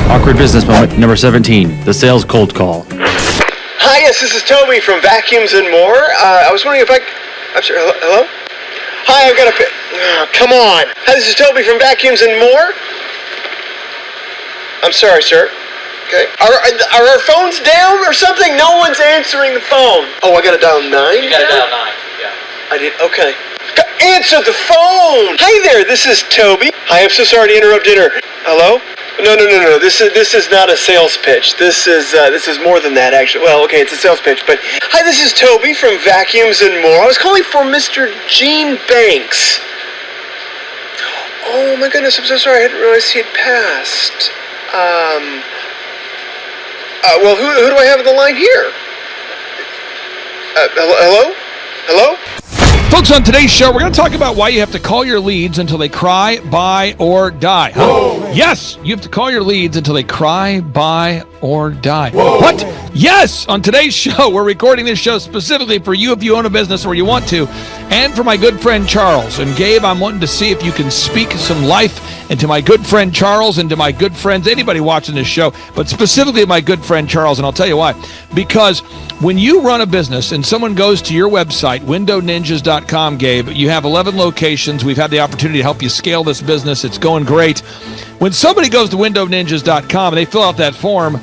Awkward business moment number 17, the sales cold call. Hi, yes, this is Toby from Vacuums and More. I was wondering if I'm sorry, hello? Hi, I've got come on. Hi, this is Toby from Vacuums and More. I'm sorry, sir. Okay. Are our phones down or something? No one's answering the phone. Oh, I gotta dial 9? You gotta dial 9, yeah. I did, okay. Answer the phone! Hi there, this is Toby. Hi, I'm so sorry to interrupt dinner. Hello? No. This is not a sales pitch. This is more than that, actually. Well, okay, it's a sales pitch, but hi, this is Toby from Vacuums and More. I was calling for Mr. Gene Banks. Oh my goodness, I'm so sorry. I hadn't realized he had passed. Well, who do I have on the line here? Hello? Folks, on today's show, we're going to talk about why you have to call your leads until they cry, buy, or die. Huh? Yes, you have to call your leads until they cry, buy, or die. Whoa. What? Yes, on today's show, we're recording this show specifically for you if you own a business or you want to, and for my good friend Charles. And Gabe, I'm wanting to see if you can speak some life into my good friend Charles and to my good friends, anybody watching this show, but specifically my good friend Charles, and I'll tell you why. Because when you run a business and someone goes to your website, windowninjas.com, Gabe, you have 11 locations. We've had the opportunity to help you scale this business. It's going great. When somebody goes to windowninjas.com and they fill out that form,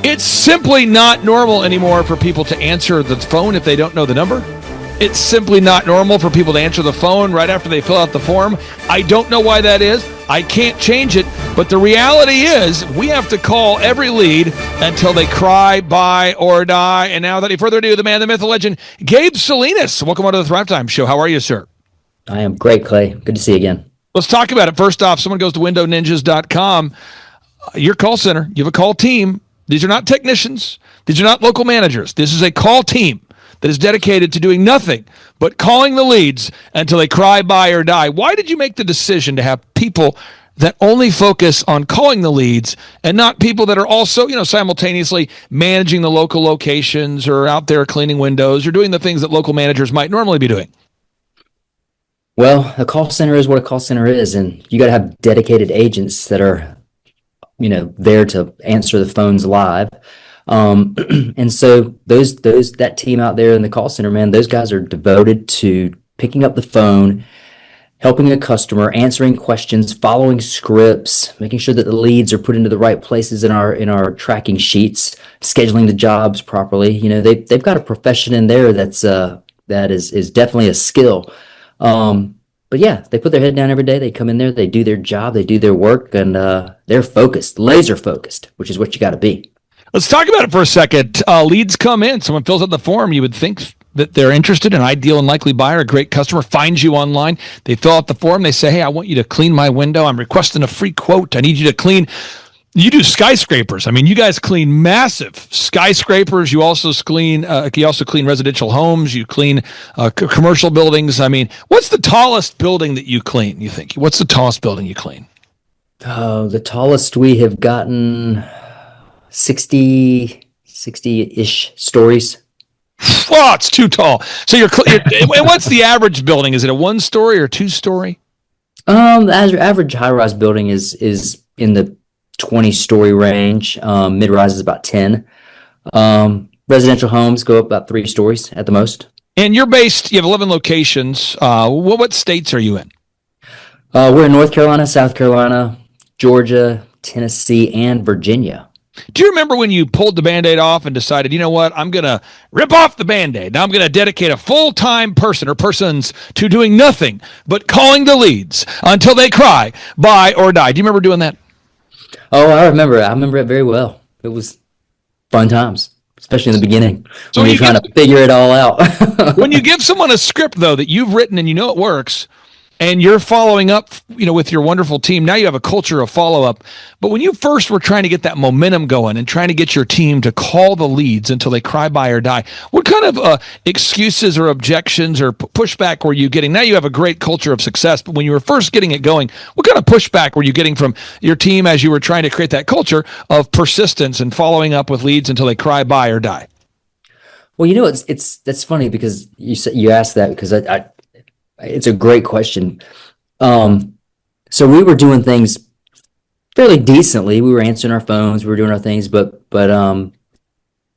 it's simply not normal anymore for people to answer the phone if they don't know the number. It's simply not normal for people to answer the phone right after they fill out the form. I don't know why that is. I can't change it. But the reality is we have to call every lead until they cry, buy, or die. And now, without any further ado, the man, the myth, the legend, Gabe Salinas. Welcome on to the Thrivetime Show. How are you, sir? I am great, Clay. Good to see you again. Let's talk about it. First off, someone goes to windowninjas.com. Your call center. You have a call team. These are not technicians. These are not local managers. This is a call team that is dedicated to doing nothing but calling the leads until they cry, buy, or die. Why did you make the decision to have people that only focus on calling the leads and not people that are also, simultaneously managing the local locations or out there cleaning windows or doing the things that local managers might normally be doing? Well, a call center is what a call center is, and you got to have dedicated agents that are, there to answer the phones live. And so that team out there in the call center, man, those guys are devoted to picking up the phone, helping a customer, answering questions, following scripts, making sure that the leads are put into the right places in our tracking sheets, scheduling the jobs properly. They've got a profession in there that is definitely a skill. But yeah, they put their head down every day. They come in there, they do their job, they do their work, and they're focused, laser focused, which is what you got to be. Let's talk about it for a second. Leads come in. Someone fills out the form. You would think that they're interested, an ideal and likely buyer, a great customer, finds you online. They fill out the form. They say, hey, I want you to clean my window. I'm requesting a free quote. I need you to clean. You do skyscrapers. I mean, you guys clean massive skyscrapers. You also clean residential homes. You clean commercial buildings. I mean, what's the tallest building that you clean, you think? What's the tallest building you clean? The tallest we have gotten 60-ish stories. Oh, it's too tall. So what's the average building? Is it a 1-story or 2-story? The average high-rise building is in the 20-story range. Mid-rise is about 10. Residential homes go up about 3 stories at the most. And you have 11 locations. What states are you in? We're in North Carolina, South Carolina, Georgia, Tennessee, and Virginia. Do you remember when you pulled the Band-Aid off and decided, you know what, I'm going to rip off the Band-Aid. Now I'm going to dedicate a full-time person or persons to doing nothing but calling the leads until they cry, buy, or die. Do you remember doing that? Oh, I remember it. I remember it very well. It was fun times, especially in the beginning when you're trying to figure it all out. When you give someone a script, though, that you've written and you know it works, and you're following up, with your wonderful team. Now you have a culture of follow-up. But when you first were trying to get that momentum going and trying to get your team to call the leads until they cry, buy, or die, what kind of excuses or objections or pushback were you getting? Now you have a great culture of success, but when you were first getting it going, what kind of pushback were you getting from your team as you were trying to create that culture of persistence and following up with leads until they cry, buy, or die? Well, that's funny because you asked that because it's a great question. So we were doing things fairly decently. We were answering our phones, we were doing our things, but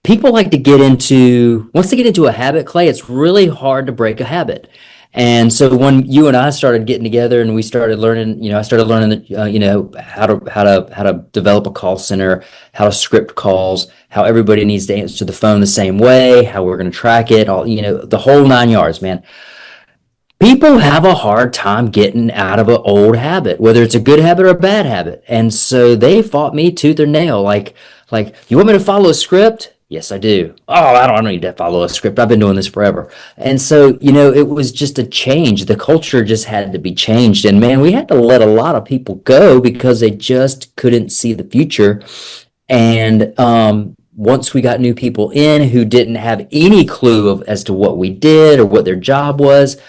people like to get into once they get into a habit, Clay, it's really hard to break a habit. And so when you and I started getting together and we started learning, I started learning, how to develop a call center, how to script calls, how everybody needs to answer the phone the same way, how we're going to track it, all, the whole 9 yards, man. People have a hard time getting out of an old habit, whether it's a good habit or a bad habit. And so they fought me tooth or nail. Like, you want me to follow a script? Yes, I do. Oh, I don't need to follow a script. I've been doing this forever. And so, it was just a change. The culture just had to be changed. And man, we had to let a lot of people go because they just couldn't see the future. And once we got new people in who didn't have any clue as to what we did or what their job was,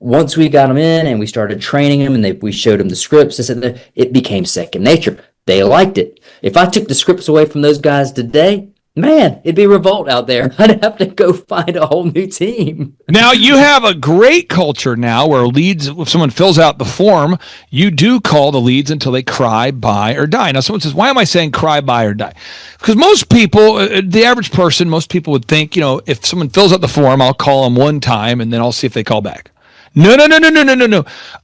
once we got them in and we started training them and we showed them the scripts, it became second nature. They liked it. If I took the scripts away from those guys today, man, it'd be revolt out there. I'd have to go find a whole new team. Now, you have a great culture now where leads, if someone fills out the form, you do call the leads until they cry, buy, or die. Now, someone says, why am I saying cry, buy, or die? Because most people, the average person, most people would think, if someone fills out the form, I'll call them one time and then I'll see if they call back. No.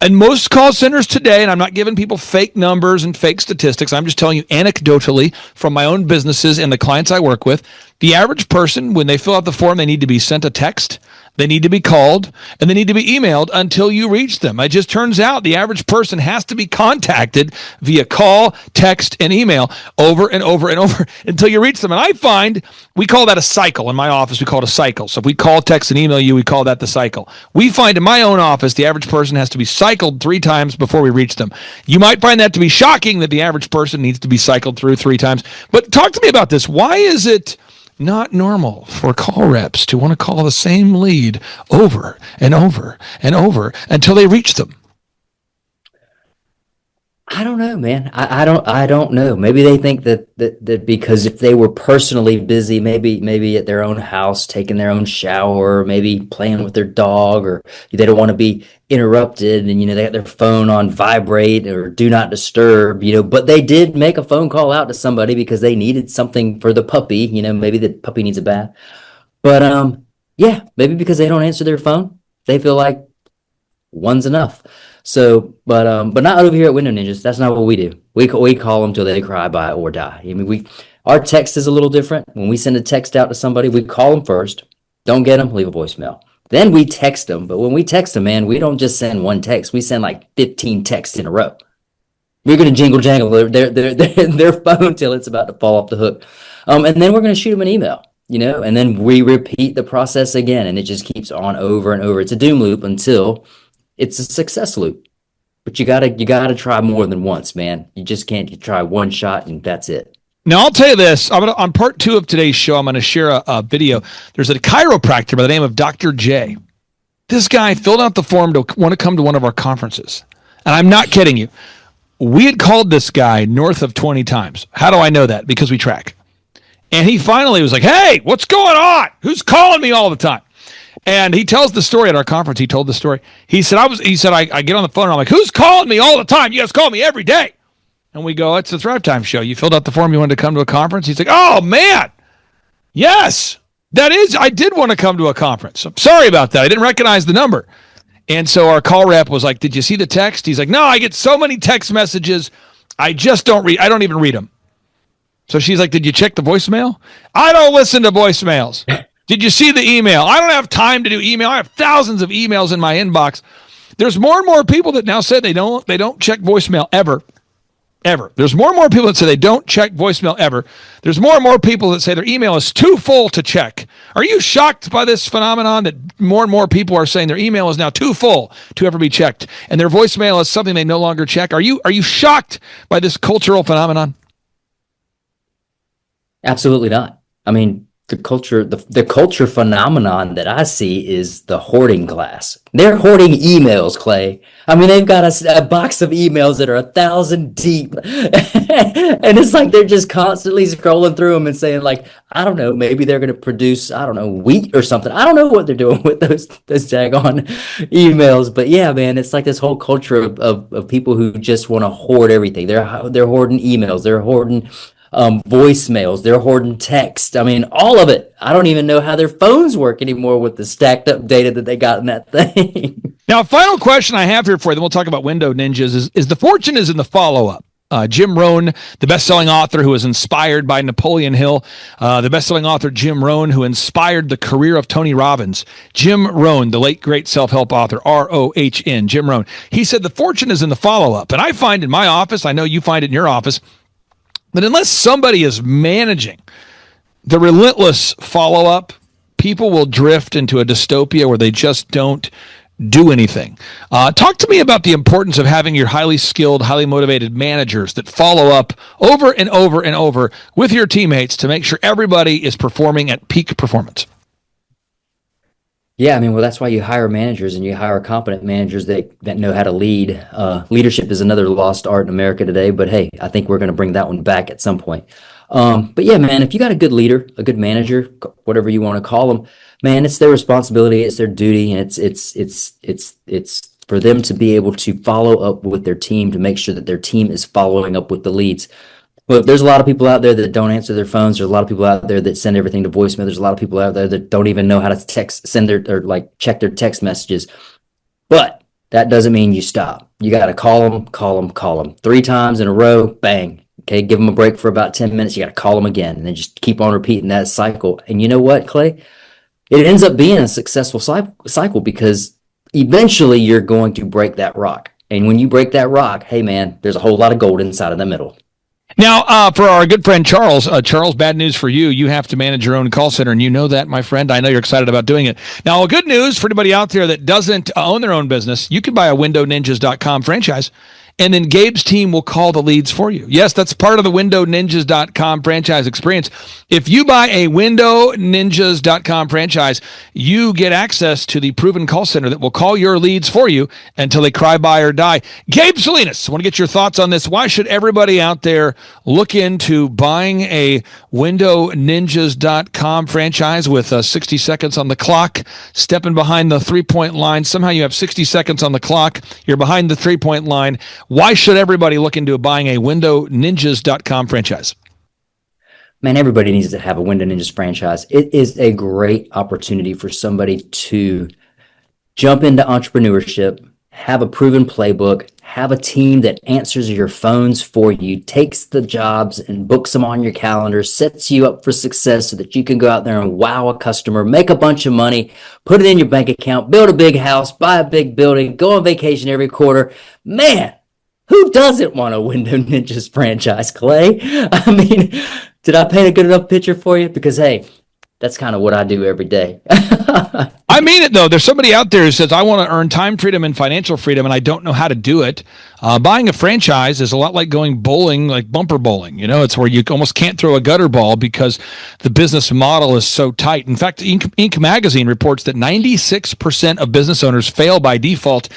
And most call centers today, and I'm not giving people fake numbers and fake statistics, I'm just telling you anecdotally from my own businesses and the clients I work with, the average person, when they fill out the form, they need to be sent a text, they need to be called, and they need to be emailed until you reach them. It just turns out the average person has to be contacted via call, text, and email over and over and over until you reach them. And I find we call that a cycle. In my office, we call it a cycle. So if we call, text, and email you, we call that the cycle. We find in my own office, the average person has to be cycled 3 times before we reach them. You might find that to be shocking that the average person needs to be cycled through 3 times. But talk to me about this. Why is it not normal for call reps to want to call the same lead over and over and over until they reach them? I don't know, man. I don't know. Maybe they think that because if they were personally busy, maybe at their own house, taking their own shower, maybe playing with their dog, or they don't want to be interrupted, and they got their phone on vibrate or do not disturb, but they did make a phone call out to somebody because they needed something for the puppy, maybe the puppy needs a bath. But yeah, maybe because they don't answer their phone, they feel like one's enough. So, but not over here at Window Ninjas. That's not what we do. We call them till they cry, buy, or die. I mean, our text is a little different. When we send a text out to somebody, we call them first. Don't get them, leave a voicemail. Then we text them. But when we text them, man, we don't just send one text. We send like 15 texts in a row. We're going to jingle jangle their phone till it's about to fall off the hook. And then we're going to shoot them an email, and then we repeat the process again. And it just keeps on over and over. It's a doom loop until it's a success loop. But you gotta try more than once, man. You just can't try one shot and that's it. Now, I'll tell you this. On part 2 of today's show, I'm going to share a video. There's a chiropractor by the name of Dr. J. This guy filled out the form to want to come to one of our conferences. And I'm not kidding you. We had called this guy north of 20 times. How do I know that? Because we track. And he finally was like, hey, what's going on? Who's calling me all the time? And he tells the story at our conference. He told the story. He said, I get on the phone and I'm like, who's calling me all the time? You guys call me every day. And we go, it's the Thrivetime show. You filled out the form. You wanted to come to a conference. He's like, oh man, yes, I did want to come to a conference. I'm sorry about that. I didn't recognize the number. And so our call rep was like, did you see the text? He's like, no, I get so many text messages. I don't even read them. So she's like, did you check the voicemail? I don't listen to voicemails. Did you see the email? I don't have time to do email. I have thousands of emails in my inbox. There's more and more people that now say they don't check voicemail ever. There's more and more people that say they don't check voicemail ever. There's more and more people that say their email is too full to check. Are you shocked by this phenomenon that more and more people are saying their email is now too full to ever be checked and their voicemail is something they no longer check? Are you shocked by this cultural phenomenon? Absolutely not. I mean, the culture phenomenon that I see is the hoarding class. They're hoarding emails, Clay. I mean, they've got a box of emails that are 1,000 deep, and it's like they're just constantly scrolling through them and saying, like, I don't know, maybe they're going to produce, I don't know, wheat or something. I don't know what they're doing with those daggone emails, but yeah, man, it's like this whole culture of people who just want to hoard everything. They're hoarding emails. They're hoarding voicemails, they're hoarding text. I mean, all of it. I don't even know how their phones work anymore with the stacked up data that they got in that thing. Now, a final question I have here for you, then we'll talk about window ninjas, is the fortune is in the follow-up. Jim Rohn, the best-selling author who was inspired by Napoleon Hill, the best-selling author Jim Rohn, who inspired the career of Tony Robbins. Jim Rohn, the late great self-help author, R-O-H-N, Jim Rohn. He said the fortune is in the follow-up. And I find in my office, I know you find it in your office, that unless somebody is managing the relentless follow-up, people will drift into a dystopia where they just don't do anything. Talk to me about the importance of having your highly skilled, highly motivated managers that follow up over and over and over with your teammates to make sure everybody is performing at peak performance. Yeah, I mean, well, that's why you hire managers and you hire competent managers that know how to lead. Leadership is another lost art in America today, but hey, I think we're going to bring that one back at some point. But yeah, man, if you got a good leader, a good manager, whatever you want to call them, man, it's their responsibility, it's their duty, and it's for them to be able to follow up with their team to make sure that their team is following up with the leads. Look, there's a lot of people out there that don't answer their phones. There's a lot of people out there that send everything to voicemail. There's a lot of people out there that don't even know how to check their text messages. But that doesn't mean you stop. You got to call them 3 times in a row. Bang. Okay. Give them a break for about 10 minutes. You got to call them again and then just keep on repeating that cycle. And you know what, Clay? It ends up being a successful cycle because eventually you're going to break that rock. And when you break that rock, hey man, there's a whole lot of gold inside of the middle. Now, for our good friend Charles, bad news for you. You have to manage your own call center, and you know that, my friend. I know you're excited about doing it. Now, good news for anybody out there that doesn't own their own business, you can buy a windowninjas.com franchise, and then Gabe's team will call the leads for you. Yes, that's part of the windowninjas.com franchise experience. If you buy a windowninjas.com franchise, you get access to the proven call center that will call your leads for you until they cry, buy, or die. Gabe Salinas, I want to get your thoughts on this. Why should everybody out there look into buying a windowninjas.com franchise with 60 seconds on the clock, stepping behind the three-point line? Somehow you have 60 seconds on the clock. You're behind the three-point line. Why should everybody look into buying a windowninjas.com franchise? Man, everybody needs to have a Window Ninjas franchise. It is a great opportunity for somebody to jump into entrepreneurship, have a proven playbook, have a team that answers your phones for you, takes the jobs and books them on your calendar, sets you up for success so that you can go out there and wow a customer, make a bunch of money, put it in your bank account, build a big house, buy a big building, go on vacation every quarter. Man, who doesn't want a Window Ninjas franchise, Clay? I mean, did I paint a good enough picture for you? Because, hey, that's kind of what I do every day. I mean it, though. There's somebody out there who says, I want to earn time freedom and financial freedom, and I don't know how to do it. Buying a franchise is a lot like going bowling, like bumper bowling. You know, it's where you almost can't throw a gutter ball because the business model is so tight. In fact, Inc. magazine reports that 96% of business owners fail by default.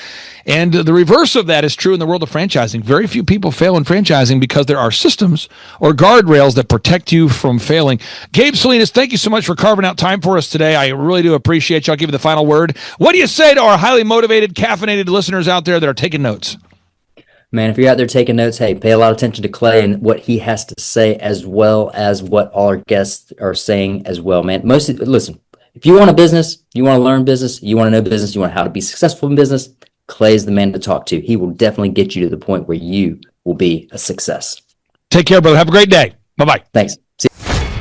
And the reverse of that is true in the world of franchising. Very few people fail in franchising because there are systems or guardrails that protect you from failing. Gabe Salinas, thank you so much for carving out time for us today. I really do appreciate you. I'll give you the final word. What do you say to our highly motivated, caffeinated listeners out there that are taking notes? Man, if you're out there taking notes, hey, pay a lot of attention to Clay and what he has to say, as well as what all our guests are saying as well, man. Listen, if you want a business, you want to learn business, you want to know business, you want how to be successful in business, Clay is the man to talk to. He will definitely get you to the point where you will be a success. Take care, brother. Have a great day. Bye-bye. Thanks. See,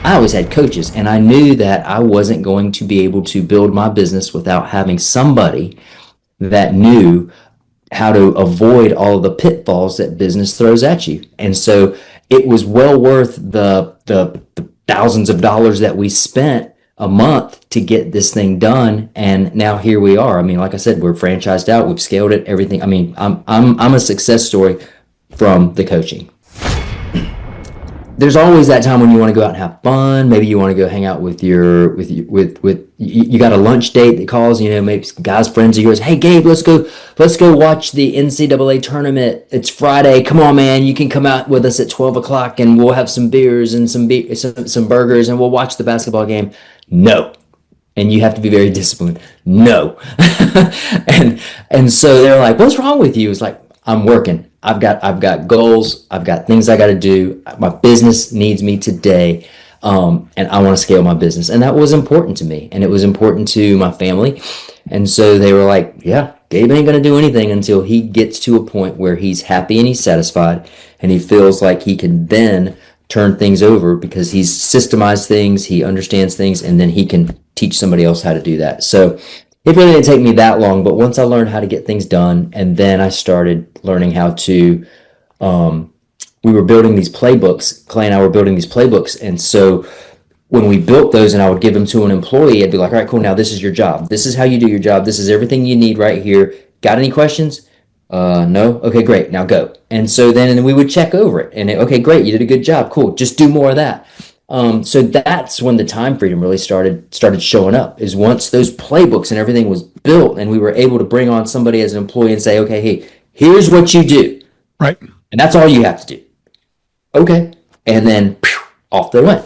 I always had coaches, and I knew that I wasn't going to be able to build my business without having somebody that knew how to avoid all of the pitfalls that business throws at you. And so it was well worth the thousands of dollars that we spent a month to get this thing done. And now here we are. I mean, like I said, we're franchised out, we've scaled it, everything. I mean, I'm a success story from the coaching. there's always that time when you want to go out and have fun. Maybe you want to go hang out with you got a lunch date that calls, maybe some guys, friends of yours. Hey, Gabe, let's go watch the NCAA tournament. It's Friday. Come on, man. You can come out with us at 12 o'clock and we'll have some beers and some burgers and we'll watch the basketball game. No. And you have to be very disciplined. No. and so they're like, what's wrong with you? It's like, I'm working. I've got goals. I've got things I got to do. My business needs me today. And I want to scale my business. And that was important to me. And it was important to my family. And so they were like, yeah, Gabe ain't going to do anything until he gets to a point where he's happy and he's satisfied. And he feels like he can then turn things over because he's systemized things. He understands things. And then he can teach somebody else how to do that. So it really didn't take me that long, but once I learned how to get things done, and then I started learning how to, we were building these playbooks, Clay and I were building these playbooks, and so when we built those and I would give them to an employee, I'd be like, all right, cool, now this is your job. This is how you do your job. This is everything you need right here. Got any questions? No? Okay, great, now go. And so then we would check over it, and okay, great, you did a good job, cool, just do more of that. So that's when the time freedom really started showing up, is once those playbooks and everything was built and we were able to bring on somebody as an employee and say, okay, hey, here's what you do. Right. And that's all you have to do. Okay. And then off they went.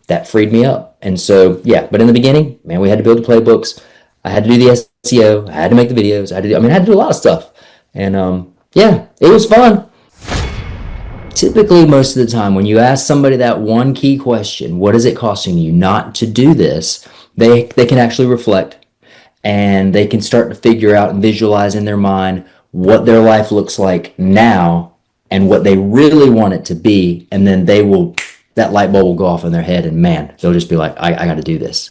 That freed me up. And so, yeah, but in the beginning, man, we had to build the playbooks. I had to do the SEO. I had to make the videos. I had to do a lot of stuff. And, yeah, it was fun. Typically, most of the time, when you ask somebody that one key question, what is it costing you not to do this, they can actually reflect and they can start to figure out and visualize in their mind what their life looks like now and what they really want it to be. And then that light bulb will go off in their head and man, they'll just be like, I got to do this.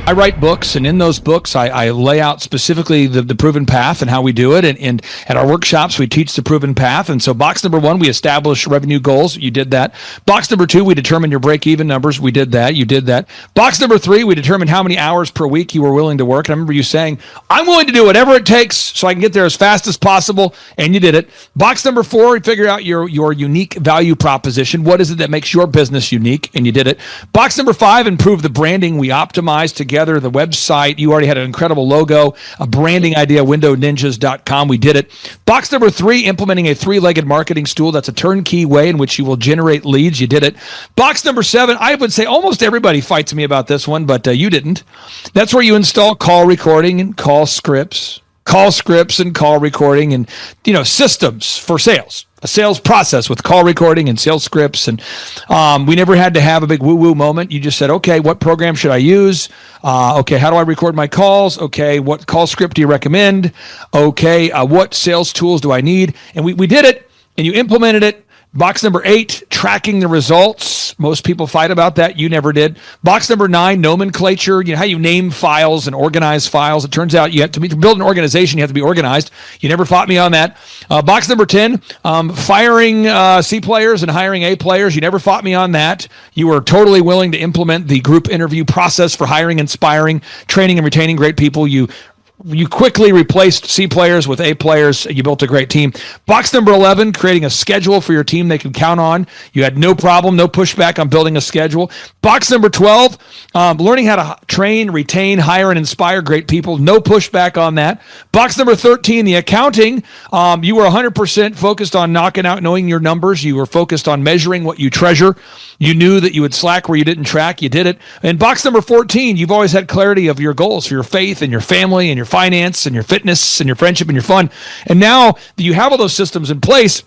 I write books, and in those books, I lay out specifically the proven path and how we do it. And at our workshops, we teach the proven path. And so box number 1, we establish revenue goals. You did that. Box number 2, we determine your break-even numbers. We did that. You did that. Box number 3, we determined how many hours per week you were willing to work. And I remember you saying, I'm willing to do whatever it takes so I can get there as fast as possible. And you did it. Box number 4, we figure out your unique value proposition. What is it that makes your business unique? And you did it. Box number 5, improve the branding. We optimized together the website. You already had an incredible logo, a branding idea, windowninjas.com. We did it. Box number 3, implementing a 3-legged marketing stool. That's a turnkey way in which you will generate leads. You did it. Box number 7, I would say almost everybody fights me about this one, but you didn't. That's where you install call recording and call scripts and call recording and, systems for sales. A sales process with call recording and sales scripts. And we never had to have a big woo-woo moment. You just said, okay, what program should I use? Okay, how do I record my calls? Okay, what call script do you recommend? Okay, what sales tools do I need? And we did it, and you implemented it. Box number 8, tracking the results. Most people fight about that. You never did. Box number 9, nomenclature. How you name files and organize files. It turns out you have to build an organization. You have to be organized. You never fought me on that. Box number 10, firing C players and hiring A players. You never fought me on that. You were totally willing to implement the group interview process for hiring, inspiring, training, and retaining great people. You quickly replaced C players with A players. You built a great team. Box number 11, creating a schedule for your team they can count on. You had no problem, no pushback on building a schedule. Box number 12, learning how to train, retain, hire, and inspire great people. No pushback on that. Box number 13, the accounting. You were 100% focused on knocking out, knowing your numbers. You were focused on measuring what you treasure. You knew that you would slack where you didn't track. You did it. And box number 14, you've always had clarity of your goals for your faith and your family and your finance and your fitness and your friendship and your fun. And now that you have all those systems in place,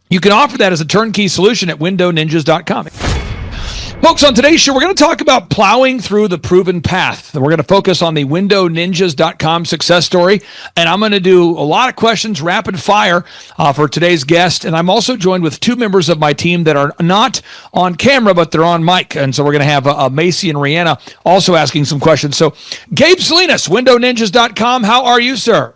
you can offer that as a turnkey solution at windowninjas.com. Folks, on today's show, we're going to talk about plowing through the proven path. We're going to focus on the windowninjas.com success story, and I'm going to do a lot of questions, rapid fire, for today's guest. And I'm also joined with 2 members of my team that are not on camera, but they're on mic. And so we're going to have Macy and Rihanna also asking some questions. So, Gabe Salinas, windowninjas.com, how are you, sir?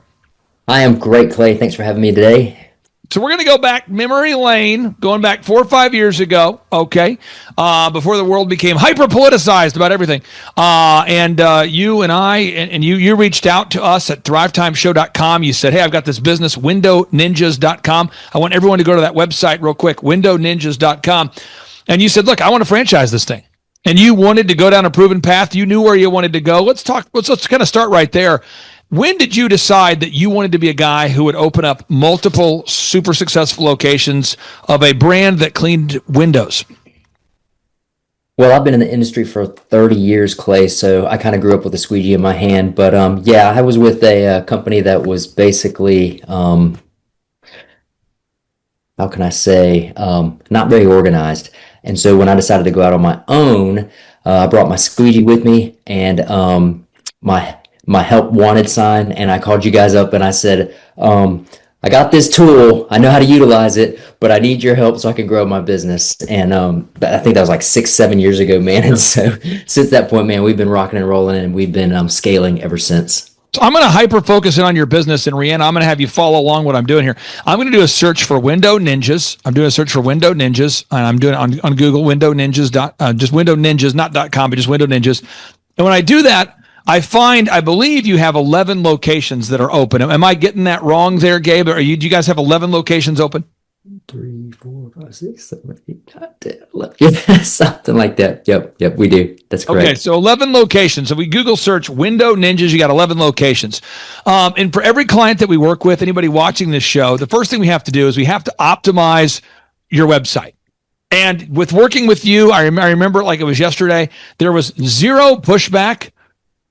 I am great, Clay. Thanks for having me today. So we're going to go back memory lane, going back 4 or 5 years ago, okay, before the world became hyper-politicized about everything. And you and I, and you reached out to us at thrivetimeshow.com. You said, hey, I've got this business, windowninjas.com. I want everyone to go to that website real quick, windowninjas.com. and you said, look, I want to franchise this thing. And you wanted to go down a proven path. You knew where you wanted to go. Let's kind of start right there. When did you decide that you wanted to be a guy who would open up multiple super successful locations of a brand that cleaned windows? Well, I've been in the industry for 30 years, Clay, so I kind of grew up with a squeegee in my hand. But yeah, I was with a company that was basically, how can I say, not very organized. And so when I decided to go out on my own, I brought my squeegee with me and my help wanted sign, and I called you guys up and I said, I got this tool. I know how to utilize it, but I need your help so I can grow my business. And I think that was like 6-7 years ago, man. And so since that point, man, we've been rocking and rolling, and we've been scaling ever since. So I'm going to hyper focus in on your business, and Rihanna, I'm going to have you follow along what I'm doing here. I'm going to do a search for Window Ninjas. I'm doing a search for Window Ninjas, and I'm doing it on Google, Window Ninjas, just Window Ninjas, not .com, but just Window Ninjas. And when I do that, I believe you have 11 locations that are open. Am I getting that wrong there, Gabe? Do you guys have 11 locations open? 3, 4, 5, 6, 7, 8, 9, 10, 11. Yeah, something like that. Yep, we do. That's correct. Okay, so 11 locations. So we Google search Window Ninjas, you got 11 locations. And for every client that we work with, anybody watching this show, the first thing we have to do is we have to optimize your website. And with working with you, I remember it like it was yesterday, there was zero pushback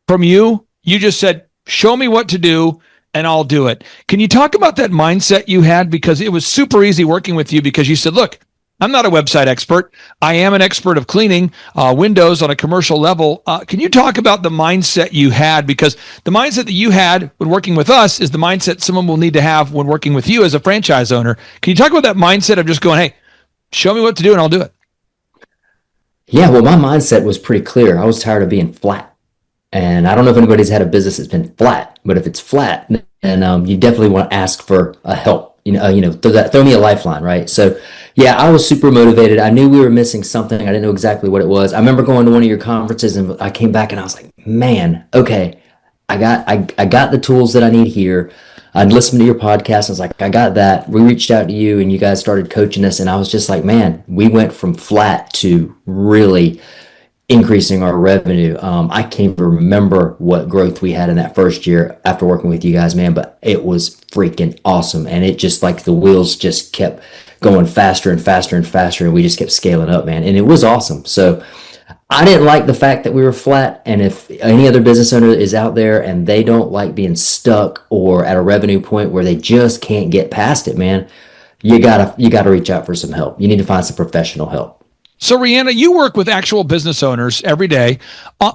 from you. You just said, show me what to do and I'll do it. Can you talk about that mindset you had? Because it was super easy working with you, because you said, look, I'm not a website expert. I am an expert of cleaning windows on a commercial level. Can you talk about the mindset you had? Because the mindset that you had when working with us is the mindset someone will need to have when working with you as a franchise owner. Can you talk about that mindset of just going, hey, show me what to do and I'll do it? Yeah, well, my mindset was pretty clear. I was tired of being flat. And I don't know if anybody's had a business that's been flat, but if it's flat, then you definitely want to ask for a help. Throw me a lifeline, right? So, yeah, I was super motivated. I knew we were missing something. I didn't know exactly what it was. I remember going to one of your conferences, and I came back and I was like, man, okay, I got the tools that I need here. I'd listened to your podcast. I was like, I got that. We reached out to you, and you guys started coaching us, and I was just like, man, we went from flat to really increasing our revenue. I can't even remember what growth we had in that first year after working with you guys, man, but it was freaking awesome. And it just like the wheels just kept going faster and faster and faster, and we just kept scaling up, man. And it was awesome. So I didn't like the fact that we were flat. And if any other business owner is out there and they don't like being stuck or at a revenue point where they just can't get past it, man, you gotta reach out for some help. You need to find some professional help. So, Rihanna, you work with actual business owners every day.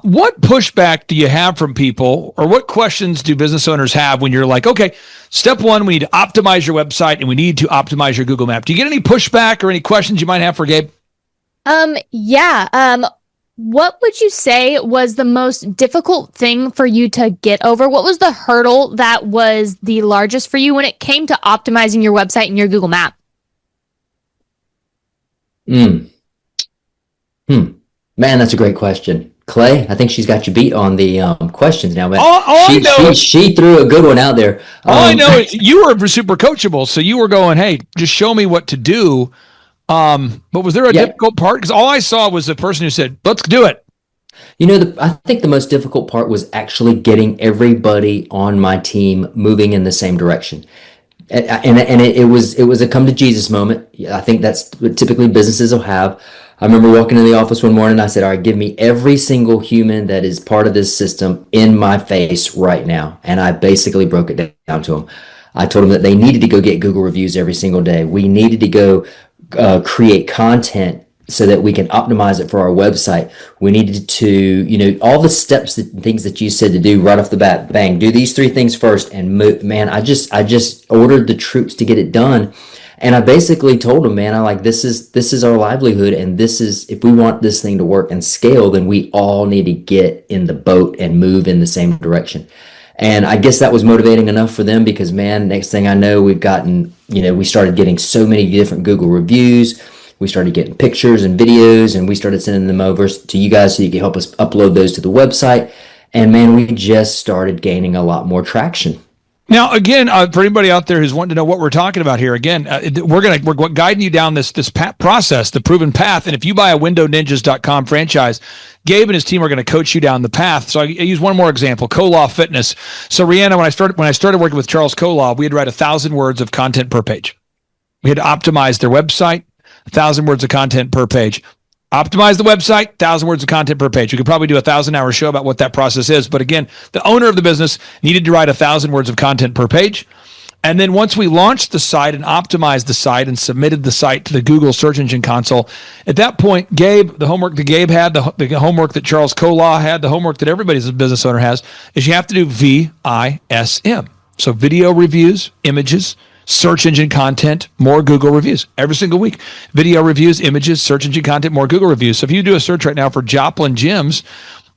What pushback do you have from people, or what questions do business owners have when you're like, okay, step one, we need to optimize your website and we need to optimize your Google Map? Do you get any pushback or any questions you might have for Gabe? Yeah. What would you say was the most difficult thing for you to get over? What was the hurdle that was the largest for you when it came to optimizing your website and your Google Map? Man, that's a great question. Clay, I think she's got you beat on the questions now, but she threw a good one out there. All I know is you were super coachable, so you were going, hey, just show me what to do. But was there a difficult part? Because all I saw was the person who said, let's do it. I think the most difficult part was actually getting everybody on my team moving in the same direction. And it was a come to Jesus moment. I think that's what typically businesses will have. I remember walking in the office one morning, I said, all right, give me every single human that is part of this system in my face right now. And I basically broke it down to them. I told them that they needed to go get Google reviews every single day. We needed to go create content so that we can optimize it for our website. We needed to, all the steps, things that you said to do right off the bat, bang, do these 3 things first and move. Man, I just ordered the troops to get it done. And I basically told them, man, this is our livelihood. And this is, if we want this thing to work and scale, then we all need to get in the boat and move in the same direction. And I guess that was motivating enough for them, because, man, next thing I know, we started getting so many different Google reviews. We started getting pictures and videos, and we started sending them over to you guys so you can help us upload those to the website. And man, we just started gaining a lot more traction. Now, again, for anybody out there who's wanting to know what we're talking about here, again, we're guiding you down this process, the proven path. And if you buy a WindowNinjas.com franchise, Gabe and his team are going to coach you down the path. So I use one more example: Kolaw Fitness. So Rihanna, when I started working with Charles Kolaw, we had to write 1,000 words of content per page. We had to optimize their website, 1,000 words of content per page. Optimize the website, 1,000 words of content per page. We could probably do a 1,000-hour show about what that process is. But again, the owner of the business needed to write 1,000 words of content per page. And then once we launched the site and optimized the site and submitted the site to the Google Search Engine Console, at that point, Gabe, the homework that Gabe had, the homework that Charles Kolaw had, the homework that everybody's business owner has, is you have to do VISM. So video reviews, images, search engine content, more Google reviews every single week. Video reviews, images, search engine content, more Google reviews. So if you do a search right now for Joplin Gyms,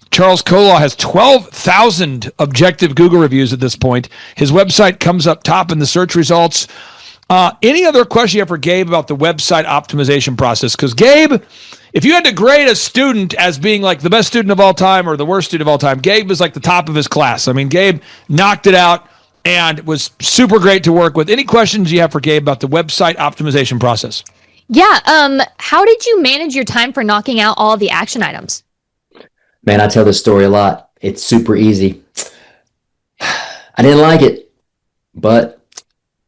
Charles Kolaw has 12,000 objective Google reviews at this point. His website comes up top in the search results. Any other question you have for Gabe about the website optimization process? Because Gabe, if you had to grade a student as being like the best student of all time or the worst student of all time, Gabe is like the top of his class. I mean, Gabe knocked it out and was super great to work with. Any questions you have for Gabe about the website optimization process? Yeah. How did you manage your time for knocking out all of the action items? Man, I tell this story a lot. It's super easy. I didn't like it, but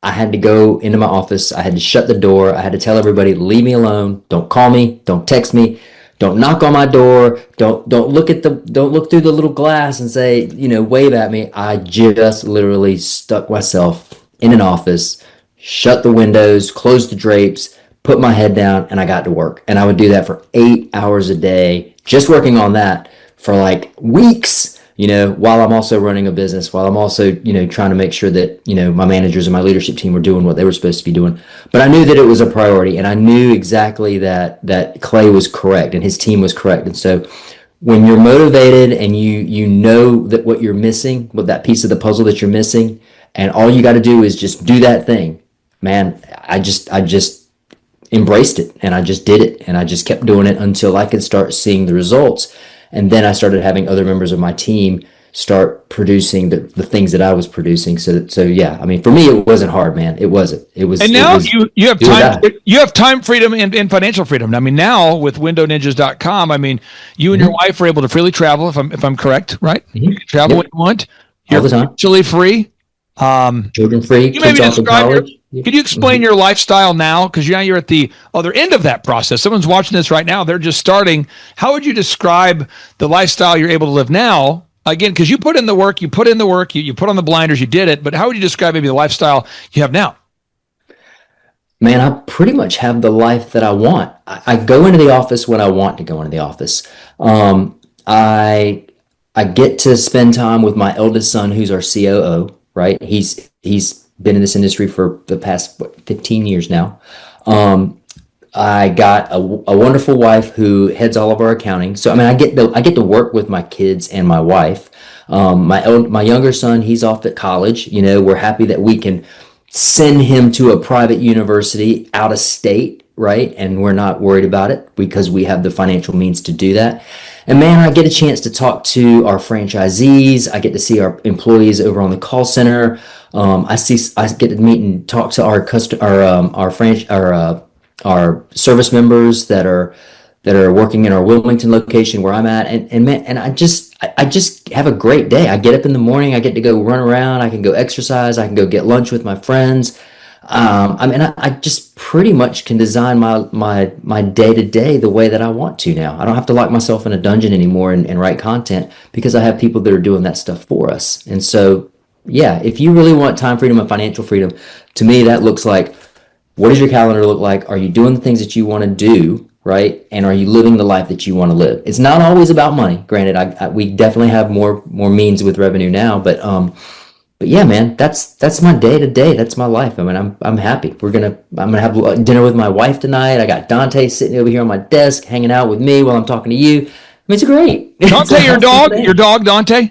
I had to go into my office. I had to shut the door. I had to tell everybody, leave me alone. Don't call me. Don't text me. Don't knock on my door. Don't look through the little glass and say, wave at me. I just literally stuck myself in an office, shut the windows, closed the drapes, put my head down, and I got to work. And I would do that for 8 hours a day, just working on that for like weeks, while I'm also running a business, while I'm also, trying to make sure that, my managers and my leadership team were doing what they were supposed to be doing. But I knew that it was a priority, and I knew exactly that Clay was correct and his team was correct. And so when you're motivated and you know that what you're missing, what that piece of the puzzle that you're missing, and all you got to do is just do that thing, man, I just embraced it, and I just did it, and I just kept doing it until I could start seeing the results. And then I started having other members of my team start producing the things that I was producing. So yeah, I mean, for me, it wasn't hard, man. It wasn't. It was. And now you have time. That. You have time freedom and financial freedom. I mean, now with WindowNinjas.com, I mean, you and your wife are able to freely travel. If I'm correct, right? Mm-hmm. You can travel when you want. You're all the time. Financially free. Children free. You maybe describe could you explain Mm-hmm. your lifestyle now? Because now you're at the other end of that process. Someone's watching this right now. They're just starting. How would you describe the lifestyle you're able to live now? Again, because you put in the work, you put on the blinders, you did it. But how would you describe maybe the lifestyle you have now? Man, I pretty much have the life that I want. I go into the office when I want to go into the office. I get to spend time with my eldest son, who's our COO, right? He's been in this industry for the past 15 years now. I got a wonderful wife who heads all of our accounting. So I mean, I get to work with my kids and my wife. My younger son, he's off at college. We're happy that we can send him to a private university out of state, right? And we're not worried about it because we have the financial means to do that. And man, I get a chance to talk to our franchisees. I get to see our employees over on the call center. I get to meet and talk to our service members that are working in our Wilmington location where I'm at. And man, and I just have a great day. I get up in the morning, I get to go run around, I can go exercise, I can go get lunch with my friends. I just pretty much can design my day-to-day the way that I want to now. I don't have to lock myself in a dungeon anymore and write content because I have people that are doing that stuff for us. And so, yeah, if you really want time freedom and financial freedom, to me, that looks like, what does your calendar look like? Are you doing the things that you want to do, right? And are you living the life that you want to live? It's not always about money. Granted, we definitely have more means with revenue now, but yeah, man, that's my day to day. That's my life. I mean, I'm happy. I'm gonna have dinner with my wife tonight. I got Dante sitting over here on my desk, hanging out with me while I'm talking to you. I mean, it's great. Dante, your dog, Dante.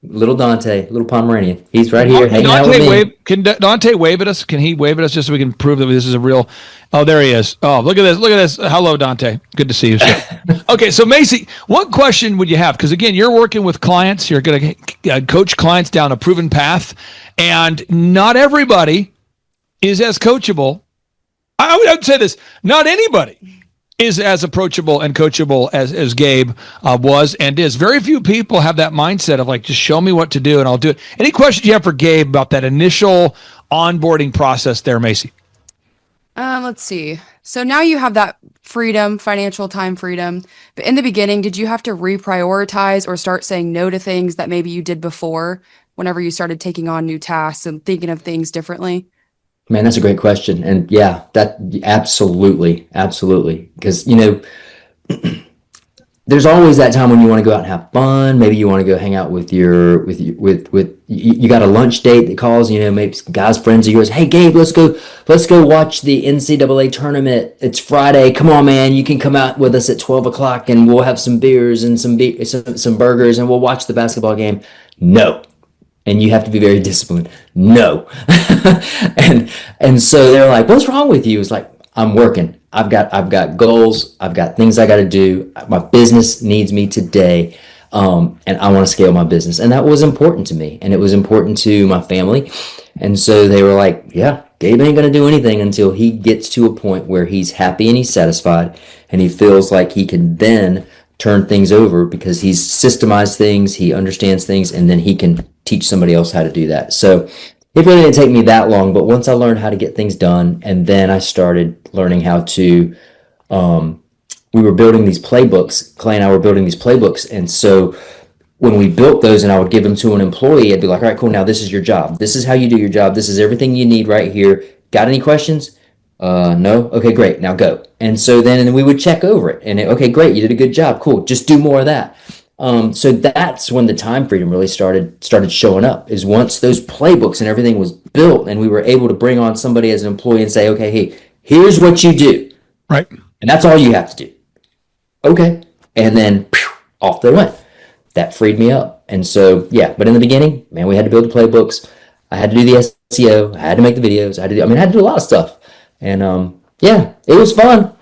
Little Dante, little Pomeranian. He's right here hanging out with Dante me. can Dante wave at us? Can he wave at us just so we can prove that this is a real? Oh, there he is. Oh, look at this. Look at this. Hello, Dante. Good to see you, sir. Okay, so Macy, what question would you have? Because again, you're working with clients. You're going to coach clients down a proven path, and not everybody is as coachable. I would say this: not anybody is as approachable and coachable as Gabe was and is. Very few people have that mindset of like, just show me what to do and I'll do it. Any questions you have for Gabe about that initial onboarding process there, Macy? Let's see. So now you have that freedom, financial time freedom. But in the beginning, did you have to reprioritize or start saying no to things that maybe you did before whenever you started taking on new tasks and thinking of things differently? Man, that's a great question. And yeah, that absolutely. Because, you know, there's always that time when you want to go out and have fun. Maybe you want to go hang out with you got a lunch date that calls, you know, maybe some guys, friends of yours. Hey, Gabe, let's go watch the NCAA tournament. It's Friday. Come on, man. You can come out with us at 12 o'clock and we'll have some beers and some burgers and we'll watch the basketball game. No. And you have to be very disciplined. No. and so they're like, what's wrong with you? It's like, I'm working. I've got goals. I've got things I got to do. My business needs me today. And I want to scale my business. And that was important to me. And it was important to my family. And so they were like, yeah, Gabe ain't going to do anything until he gets to a point where he's happy and he's satisfied. And he feels like he can then turn things over because he's systemized things, he understands things, and then he can teach somebody else how to do that. So it really didn't take me that long, but once I learned how to get things done, and then I started learning how to, we were building these playbooks, Clay and I were building these playbooks, and so when we built those and I would give them to an employee, I'd be like, all right, cool, now this is your job. This is how you do your job. This is everything you need right here. Got any questions? No? Okay, great. Now go. And so then we would check over it and okay, great. You did a good job. Cool. Just do more of that. So that's when the time freedom really started showing up, is once those playbooks and everything was built and we were able to bring on somebody as an employee and say, okay, hey, here's what you do. Right. And that's all you have to do. Okay. And then off they went. That freed me up. And so, yeah, but in the beginning, man, we had to build the playbooks. I had to do the SEO. I had to make the videos. I had to do a lot of stuff. And yeah, it was fun.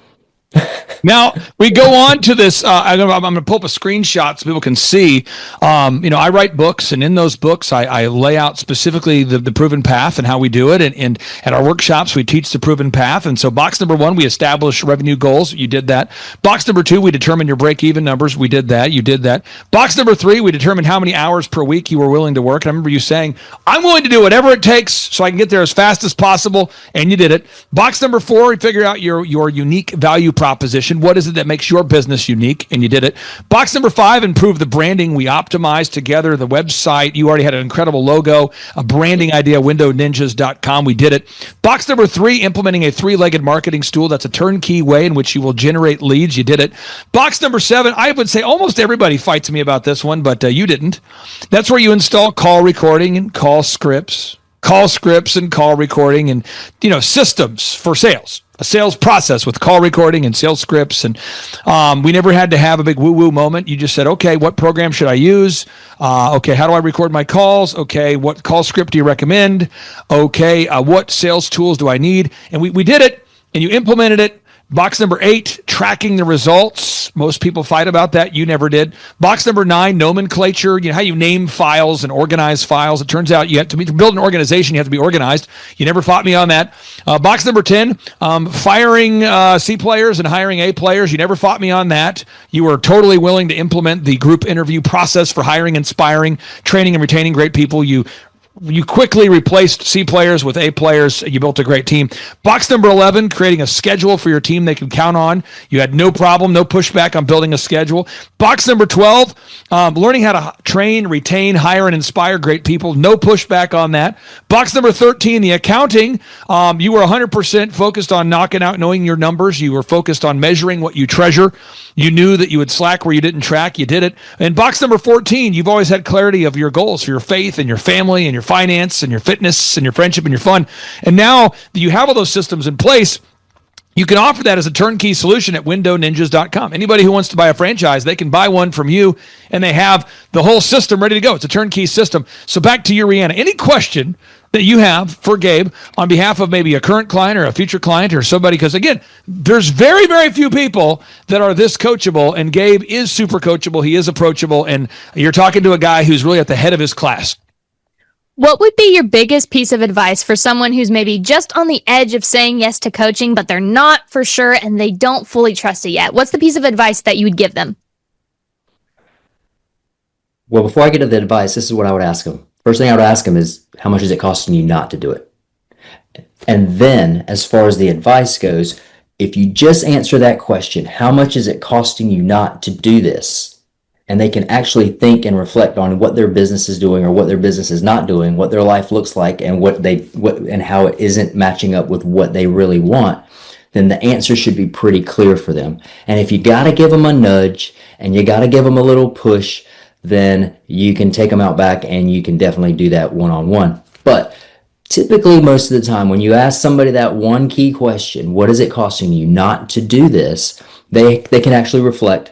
Now we go on to this. I'm going to pull up a screenshot so people can see. I write books, and in those books, I lay out specifically the proven path and how we do it. And at our workshops, we teach the proven path. And so, box number 1, we establish revenue goals. You did that. Box number 2, we determine your break-even numbers. We did that. You did that. Box number 3, we determine how many hours per week you were willing to work. And I remember you saying, "I'm willing to do whatever it takes so I can get there as fast as possible." And you did it. Box number 4, we figure out your unique value proposition. What is it that makes your business unique? And you did it. Box number 5, improve the branding. We optimized together the website. You already had an incredible logo, a branding idea, windowninjas.com. We did it. Box number 3, implementing a 3-legged marketing stool. That's a turnkey way in which you will generate leads. You did it. Box number 7, I would say almost everybody fights me about this one, but you didn't. That's where you install call recording and call scripts and call recording and, systems for sales. A sales process with call recording and sales scripts. And we never had to have a big woo-woo moment. You just said, okay, what program should I use? Okay, how do I record my calls? Okay, what call script do you recommend? Okay, what sales tools do I need? And we did it, and you implemented it. Box number 8, tracking the results. Most people fight about that. You never did. Box number 9, nomenclature. You know how you name files and organize files. It turns out you have to build an organization. You have to be organized. You never fought me on that. Box number 10, firing C players and hiring A players. You never fought me on that. You were totally willing to implement the group interview process for hiring, inspiring, training, and retaining great people. You quickly replaced C players with A players. You built a great team. Box number 11, creating a schedule for your team they can count on. You had no problem, no pushback on building a schedule. Box number 12, learning how to train, retain, hire, and inspire great people. No pushback on that. Box number 13, the accounting. You were 100% focused on knocking out, knowing your numbers. You were focused on measuring what you treasure. You knew that you would slack where you didn't track. You did it. And box number 14, you've always had clarity of your goals for your faith and your family and your finance and your fitness and your friendship and your fun. And now that you have all those systems in place, You can offer that as a turnkey solution at windowninjas.com. Anybody who wants to buy a franchise, they can buy one from you, and they have the whole system ready to go. It's a turnkey system. So back to you, Rihanna. Any question that you have for Gabe on behalf of maybe a current client or a future client or somebody? Because, again, there's very, very few people that are this coachable, and Gabe is super coachable. He is approachable, and you're talking to a guy who's really at the head of his class. What would be your biggest piece of advice for someone who's maybe just on the edge of saying yes to coaching, but they're not for sure and they don't fully trust it yet? What's the piece of advice that you would give them? Well, before I get to the advice, this is what I would ask them. First thing I would ask them is, how much is it costing you not to do it? And then, as far as the advice goes, if you just answer that question, how much is it costing you not to do this? And they can actually think and reflect on what their business is doing or what their business is not doing, what their life looks like, and and how it isn't matching up with what they really want, then the answer should be pretty clear for them. And if you got to give them a nudge and you got to give them a little push, then you can take them out back and you can definitely do that one-on-one. But typically, most of the time, when you ask somebody that one key question, what is it costing you not to do this, they can actually reflect,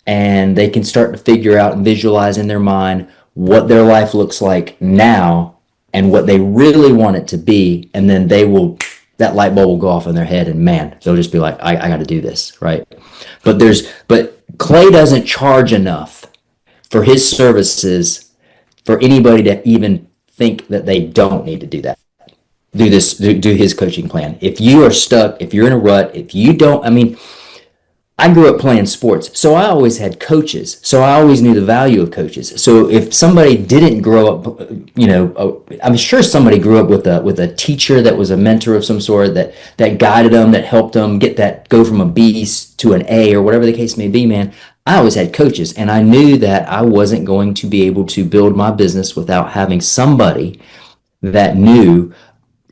and they can start to figure out and visualize in their mind what their life looks like now and what they really want it to be. And then that light bulb will go off in their head, and man, they'll just be like, I got to do this, right? But Clay doesn't charge enough for his services for anybody to even think that they don't need to do that. Do his coaching plan. If you are stuck, if you're in a rut, if you don't, I grew up playing sports, so I always had coaches. So I always knew the value of coaches. So if somebody didn't grow up, I'm sure somebody grew up with a teacher that was a mentor of some sort that guided them, that helped them go from a B to an A or whatever the case may be, man. I always had coaches, and I knew that I wasn't going to be able to build my business without having somebody that knew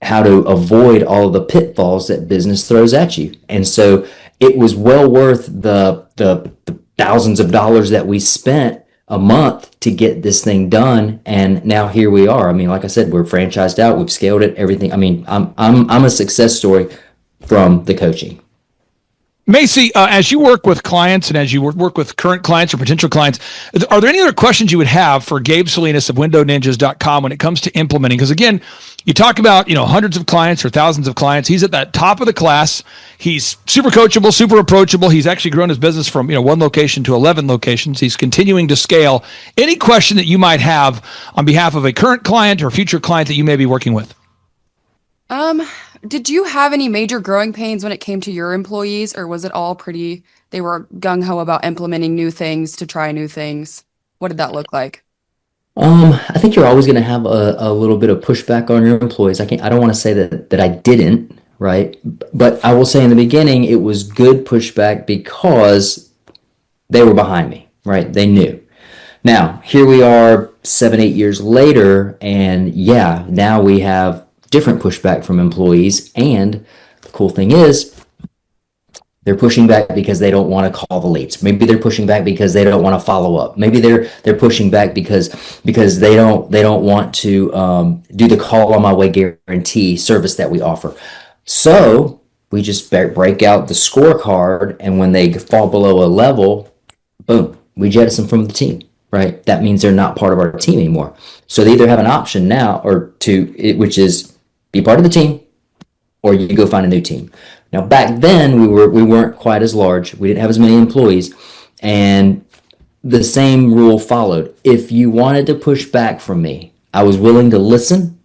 how to avoid all of the pitfalls that business throws at you. And so it was well worth the thousands of dollars that we spent a month to get this thing done. And now here we are. Like I said, we're franchised out. We've scaled it, everything. I'm a success story from the coaching. Macy, as you work with clients and as you work with current clients or potential clients, are there any other questions you would have for Gabe Salinas of windowninjas.com when it comes to implementing? Because again, you talk about, hundreds of clients or thousands of clients. He's at that top of the class. He's super coachable, super approachable. He's actually grown his business from, 1 location to 11 locations. He's continuing to scale. Any question that you might have on behalf of a current client or future client that you may be working with? Did you have any major growing pains when it came to your employees, or was it all they were gung-ho about implementing new things to try new things? What did that look like? I think you're always going to have a little bit of pushback on your employees. I don't want to say that I didn't, right? But I will say in the beginning, it was good pushback because they were behind me, right? They knew. Now, here we are 7-8 years later, and yeah, now we have different pushback from employees. And the cool thing is, they're pushing back because they don't want to call the leads. Maybe they're pushing back because they don't want to follow up. Maybe they're pushing back because they don't want to do the call on my way guarantee service that we offer. So we just break out the scorecard, and when they fall below a level, boom, we jettison from the team. Right? That means they're not part of our team anymore. So they either have an option now which is be part of the team, or you go find a new team. Now, back then, we weren't quite as large. We didn't have as many employees, and the same rule followed. If you wanted to push back from me, I was willing to listen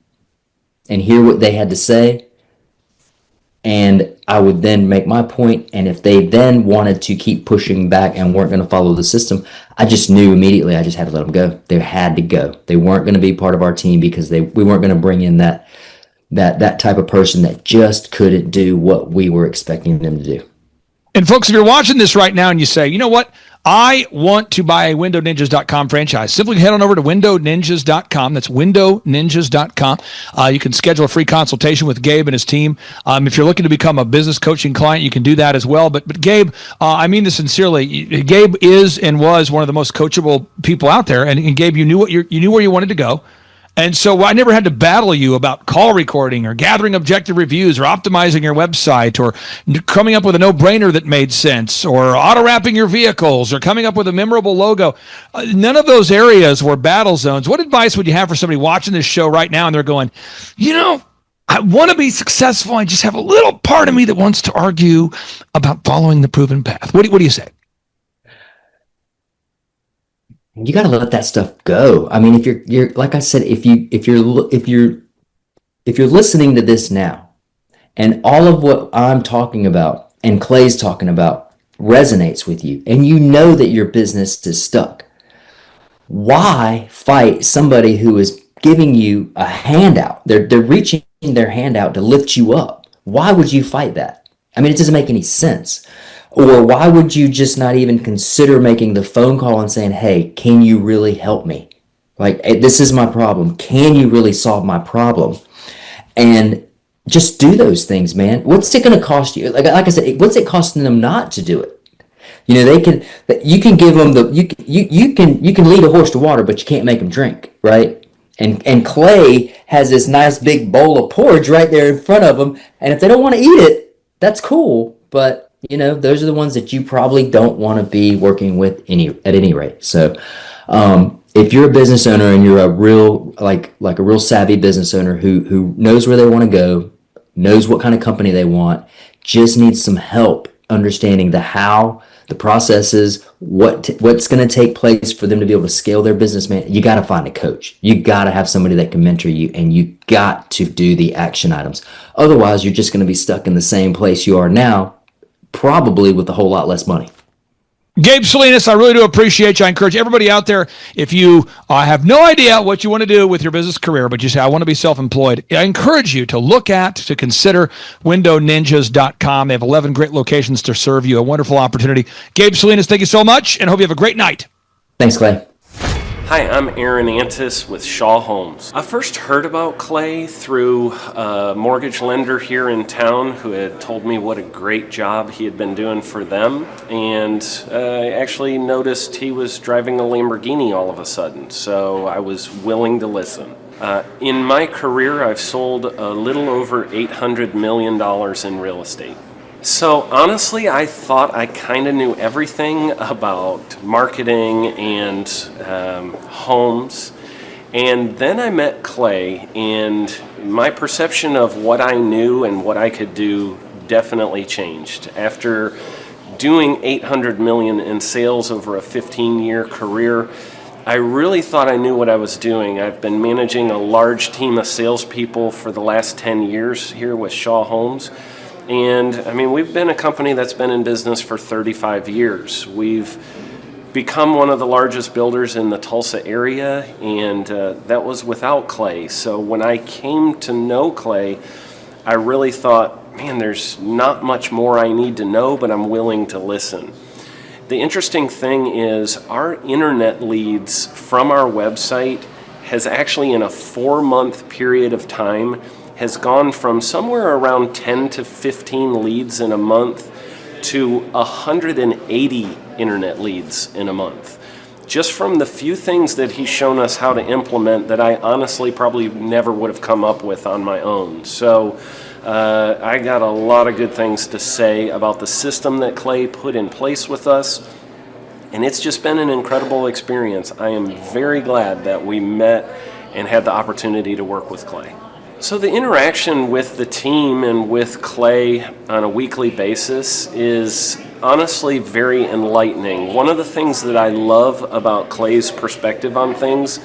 and hear what they had to say, and I would then make my point. And if they then wanted to keep pushing back and weren't going to follow the system, I just knew immediately I just had to let them go. They had to go. They weren't going to be part of our team because we weren't going to bring in that type of person that just couldn't do what we were expecting them to do. And folks, if you're watching this right now and you say, you know what, I want to buy a windowninjas.com franchise, simply head on over to windowninjas.com. That's windowninjas.com. You can schedule a free consultation with Gabe and his team. If you're looking to become a business coaching client, you can do that as well. But Gabe, I mean this sincerely. Gabe is and was one of the most coachable people out there. And Gabe, you knew where you wanted to go. And so I never had to battle you about call recording or gathering objective reviews or optimizing your website or coming up with a no-brainer that made sense or auto-wrapping your vehicles or coming up with a memorable logo. None of those areas were battle zones. What advice would you have for somebody watching this show right now and they're going, I want to be successful. I just have a little part of me that wants to argue about following the proven path. What do you say? You got to let that stuff go. I mean, if you're like I said, if you're listening to this now, and all of what I'm talking about and Clay's talking about resonates with you, and you know that your business is stuck, why fight somebody who is giving you a handout? They're reaching their hand out to lift you up. Why would you fight that? I mean, it doesn't make any sense. Or why would you just not even consider making the phone call and saying, hey, can you really help me? Like, this is my problem. Can you really solve my problem? And just do those things, man. What's it going to cost you? Like I said, what's it costing them not to do it? You can give them you can lead a horse to water, but you can't make them drink, right? And Clay has this nice big bowl of porridge right there in front of them. And if they don't want to eat it, that's cool. But those are the ones that you probably don't want to be working with at any rate. So, if you're a business owner and you're a real, like a real savvy business owner who knows where they want to go, knows what kind of company they want, just needs some help understanding the how, the processes, what's going to take place for them to be able to scale their business, man, you got to find a coach. You got to have somebody that can mentor you, and you got to do the action items. Otherwise, you're just going to be stuck in the same place you are now, probably with a whole lot less money. Gabe Salinas, I really do appreciate you. I encourage everybody out there, if you have no idea what you want to do with your business career, but you say, I want to be self-employed, I encourage you to consider windowninjas.com. They have 11 great locations to serve you. A wonderful opportunity. Gabe Salinas, thank you so much, and hope you have a great night. Thanks, Clay. Hi, I'm Aaron Antis with Shaw Homes. I first heard about Clay through a mortgage lender here in town who had told me what a great job he had been doing for them, and I actually noticed he was driving a Lamborghini all of a sudden, so I was willing to listen. In my career, I've sold a little over $800 million in real estate. So honestly, I thought I kind of knew everything about marketing and homes. And then I met Clay, and my perception of what I knew and what I could do definitely changed. After doing $800 million in sales over a 15-year career, I really thought I knew what I was doing. I've been managing a large team of salespeople for the last 10 years here with Shaw Homes. And I mean, we've been a company that's been in business for 35 years. We've become one of the largest builders in the Tulsa area, and that was without Clay. So when I came to know Clay, I really thought, man, there's not much more I need to know, but I'm willing to listen. The interesting thing is our internet leads from our website has actually, in a 4-month period of time, has gone from somewhere around 10 to 15 leads in a month to 180 internet leads in a month. Just from the few things that he's shown us how to implement that I honestly probably never would have come up with on my own. So I got a lot of good things to say about the system that Clay put in place with us. And it's just been an incredible experience. I am very glad that we met and had the opportunity to work with Clay. So the interaction with the team and with Clay on a weekly basis is honestly very enlightening. One of the things that I love about Clay's perspective on things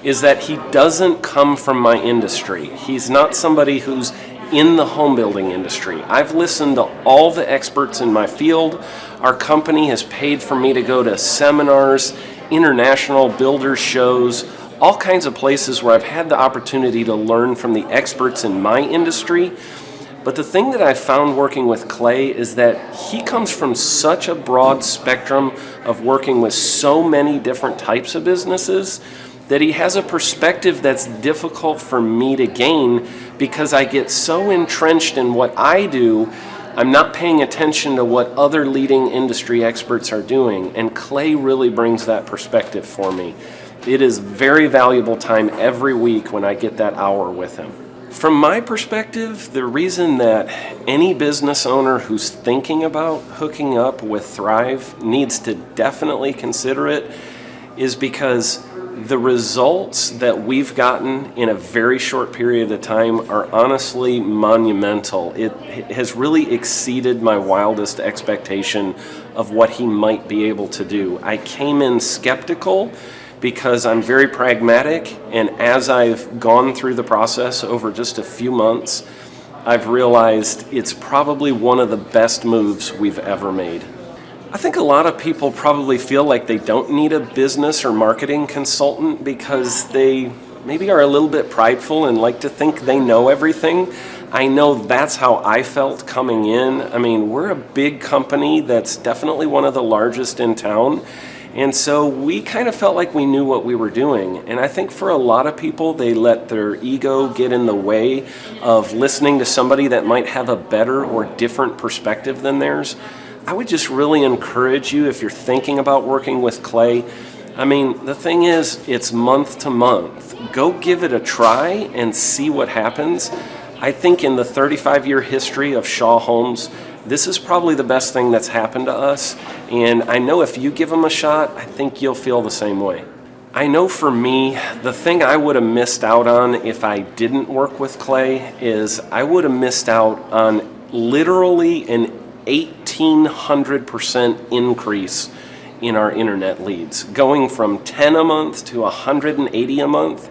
is that he doesn't come from my industry. He's not somebody who's in the home building industry. I've listened to all the experts in my field. Our company has paid for me to go to seminars, international builder shows, all kinds of places where I've had the opportunity to learn from the experts in my industry. But the thing that I've found working with Clay is that he comes from such a broad spectrum of working with so many different types of businesses that he has a perspective that's difficult for me to gain because I get so entrenched in what I do, I'm not paying attention to what other leading industry experts are doing. And Clay really brings that perspective for me. It is very valuable time every week when I get that hour with him. From my perspective, the reason that any business owner who's thinking about hooking up with Thrive needs to definitely consider it is because the results that we've gotten in a very short period of time are honestly monumental. It has really exceeded my wildest expectation of what he might be able to do. I came in skeptical because I'm very pragmatic, and as I've gone through the process over just a few months, I've realized it's probably one of the best moves we've ever made. I think a lot of people probably feel like they don't need a business or marketing consultant because they maybe are a little bit prideful and like to think they know everything. I know that's how I felt coming in. I mean, we're a big company that's definitely one of the largest in town. And so we kind of felt like we knew what we were doing. And I think for a lot of people, they let their ego get in the way of listening to somebody that might have a better or different perspective than theirs. I would just really encourage you, if you're thinking about working with Clay, I mean, the thing is, it's month to month. Go give it a try and see what happens. I think in the 35-year history of Shaw Homes, this is probably the best thing that's happened to us. And I know if you give them a shot, I think you'll feel the same way. I know for me, the thing I would have missed out on if I didn't work with Clay is I would have missed out on literally an 1,800% increase in our internet leads, going from 10 a month to 180 a month.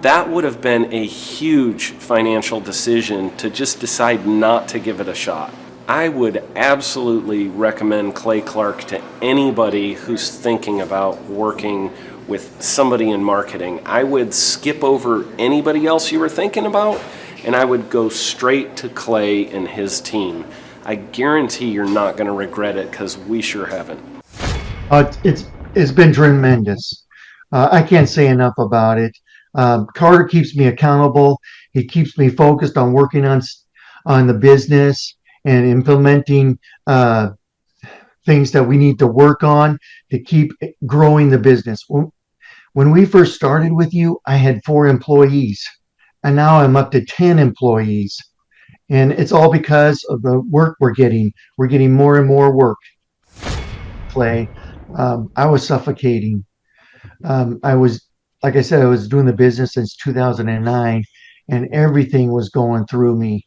That would have been a huge financial decision to just decide not to give it a shot. I would absolutely recommend Clay Clark to anybody who's thinking about working with somebody in marketing. I would skip over anybody else you were thinking about, and I would go straight to Clay and his team. I guarantee you're not going to regret it because we sure haven't. It's been tremendous. I can't say enough about it. Carter keeps me accountable. He keeps me focused on working on the business and implementing things that we need to work on to keep growing the business. When we first started with you, I had 4 employees, and now I'm up to 10 employees. And it's all because of the work we're getting. We're getting more and more work. Clay, I was suffocating. I was, like I said, I was doing the business since 2009, and everything was going through me.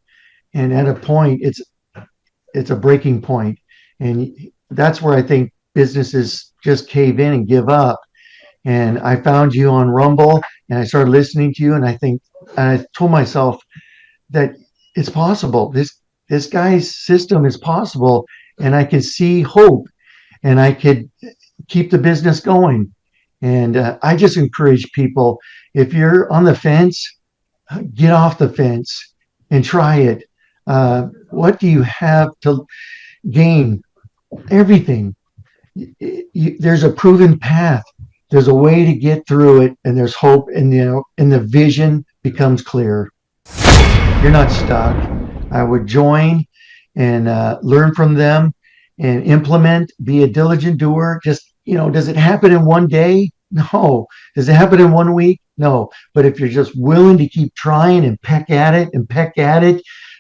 And at a point, it's a breaking point. And that's where I think businesses just cave in and give up. And I found you on Rumble, and I started listening to you, and I told myself that it's possible. This guy's system is possible, and I can see hope, and I could keep the business going. And I just encourage people, if you're on the fence, get off the fence and try it. What do you have to gain? Everything. There's a proven path. There's a way to get through it, and there's hope, and the vision becomes clear. You're not stuck. I would join and learn from them and implement, be a diligent doer. Just, does it happen in one day? No. Does it happen in 1 week? No. But if you're just willing to keep trying and peck at it,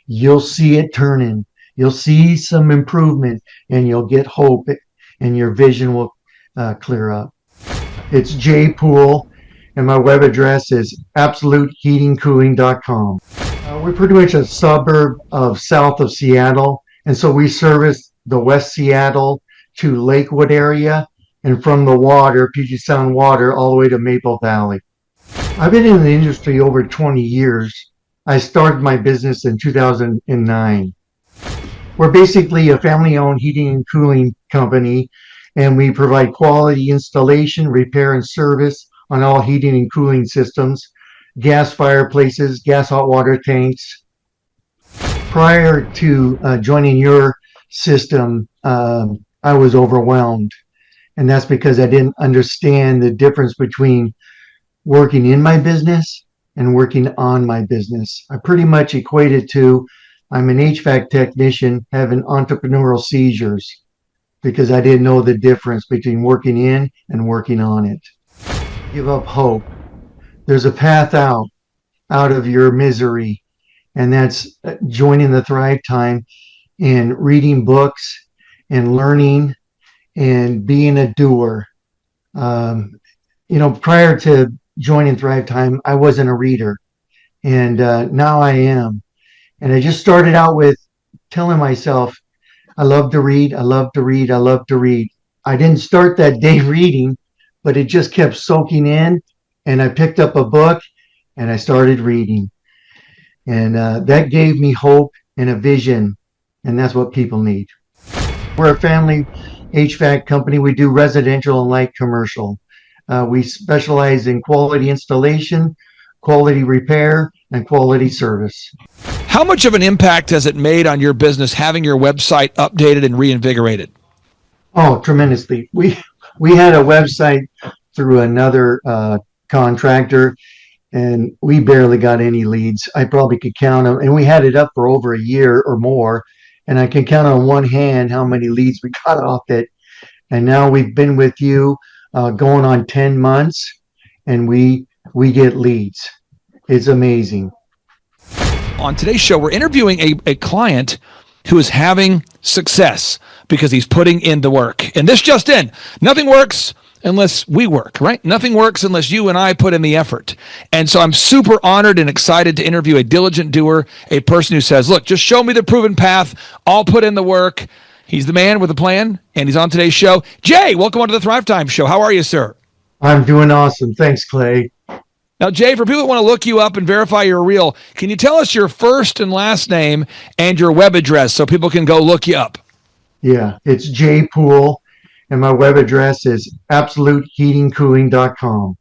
you'll see it turning. You'll see some improvement, and you'll get hope, and your vision will clear up. It's Jay Poole, and my web address is absoluteheatingcooling.com. We're pretty much a suburb of south of Seattle, and so we service the West Seattle to Lakewood area, and from the water, Puget Sound water, all the way to Maple Valley. I've been in the industry over 20 years. I started my business in 2009. We're basically a family-owned heating and cooling company, and we provide quality installation, repair, and service on all heating and cooling systems, gas fireplaces, gas hot water tanks. Prior to joining your system, I was overwhelmed. And that's because I didn't understand the difference between working in my business and working on my business. I pretty much equated to, I'm an HVAC technician having entrepreneurial seizures because I didn't know the difference between working in and working on it. give up hope. There's a path out of your misery, and that's joining the Thrive Time and reading books and learning and being a doer. Prior to joining Thrive Time, I wasn't a reader, and now I am. And I just started out with telling myself, I love to read, I love to read, I love to read. I didn't start that day reading, but it just kept soaking in. And I picked up a book and I started reading. And that gave me hope and a vision. And that's what people need. We're a family HVAC company. We do residential and light commercial. We specialize in quality installation, quality repair, and quality service. How much of an impact has it made on your business having your website updated and reinvigorated? Oh, tremendously. We had a website through another contractor, and we barely got any leads. I probably could count them, and we had it up for over a year or more, and I can count on one hand how many leads we got off it. And now we've been with you going on 10 months, and we get leads. It's amazing. On today's show, we're interviewing a client who is having success because he's putting in the work. And this just in, nothing works unless we work, right? Nothing works unless you and I put in the effort. And so I'm super honored and excited to interview a diligent doer, a person who says, look, just show me the proven path. I'll put in the work. He's the man with a plan, and he's on today's show. Jay, welcome onto the Thrive Time Show. How are you, sir? I'm doing awesome. Thanks, Clay. Now, Jay, for people that want to look you up and verify you're real, can you tell us your first and last name and your web address so people can go look you up? Yeah, it's Jay Poole, and my web address is absoluteheatingcooling.com.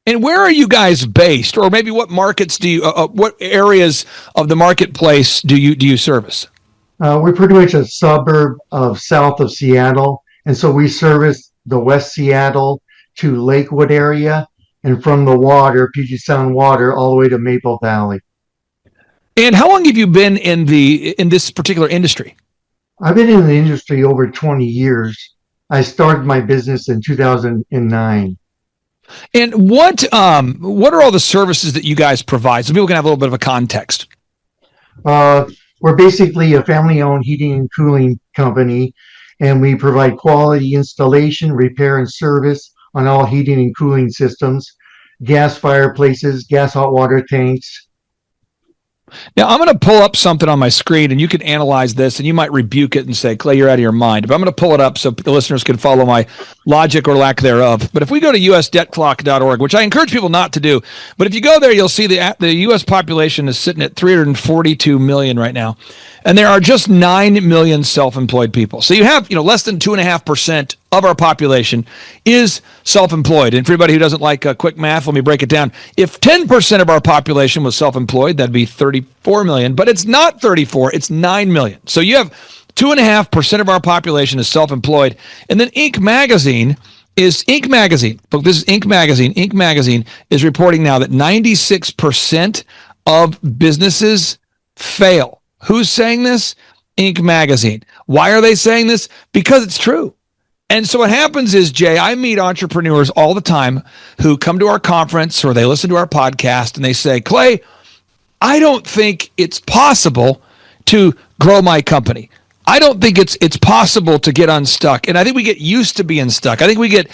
And where are you guys based, or maybe what markets what areas of the marketplace do you service? We're pretty much a suburb of south of Seattle, and so we service the West Seattle to Lakewood area, and from the water, Puget Sound water, all the way to Maple Valley. And how long have you been in this particular industry? I've been in the industry over 20 years. I started my business in 2009. And what are all the services that you guys provide so people can have a little bit of a context? We're basically a family-owned heating and cooling company, and we provide quality installation, repair, and service on all heating and cooling systems, gas fireplaces, gas hot water tanks. Now, I'm going to pull up something on my screen, and you can analyze this, and you might rebuke it and say, Clay, you're out of your mind. But I'm going to pull it up so the listeners can follow my logic or lack thereof. But if we go to usdebtclock.org, which I encourage people not to do, but if you go there, you'll see the U.S. population is sitting at 342 million right now, and there are just 9 million self-employed people. So you have less than 2.5% of our population is self-employed. And for anybody who doesn't like quick math, let me break it down. If 10% of our population was self-employed, that'd be 34 million, but it's not 34, it's 9 million. So you have 2.5% of our population is self-employed. And then Inc. Magazine, this is Inc. Magazine. Inc. Magazine is reporting now that 96% of businesses fail. Who's saying this? Inc. Magazine. Why are they saying this? Because it's true. And so what happens is, Jay, I meet entrepreneurs all the time who come to our conference or they listen to our podcast and they say, Clay, I don't think it's possible to grow my company. I don't think it's possible to get unstuck. And I think we get used to being stuck. I think we get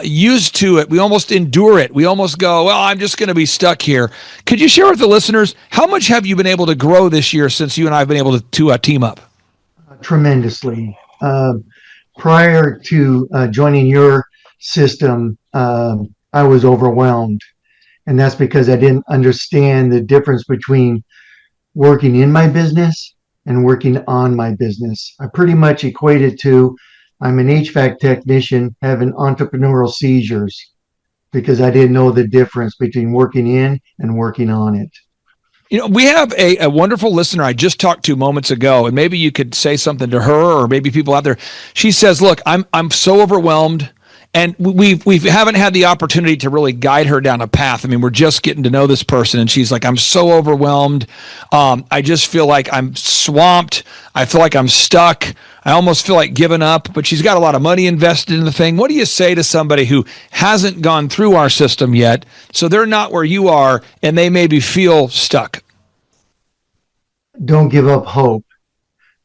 used to it. We almost endure it. We almost go, well, I'm just going to be stuck here. Could you share with the listeners, how much have you been able to grow this year since you and I have been able to team up? Tremendously. Prior to joining your system, I was overwhelmed. And that's because I didn't understand the difference between working in my business and working on my business. I pretty much equated to, I'm an HVAC technician having entrepreneurial seizures because I didn't know the difference between working in and working on it. We have a wonderful listener I just talked to moments ago, and maybe you could say something to her or maybe people out there. She says, look, I'm so overwhelmed and we haven't had the opportunity to really guide her down a path. I mean, we're just getting to know this person, and she's like, I'm so overwhelmed. I just feel like I'm swamped. I feel like I'm stuck. I almost feel like giving up, but she's got a lot of money invested in the thing. What do you say to somebody who hasn't gone through our system yet, so they're not where you are, and they maybe feel stuck? Don't give up hope.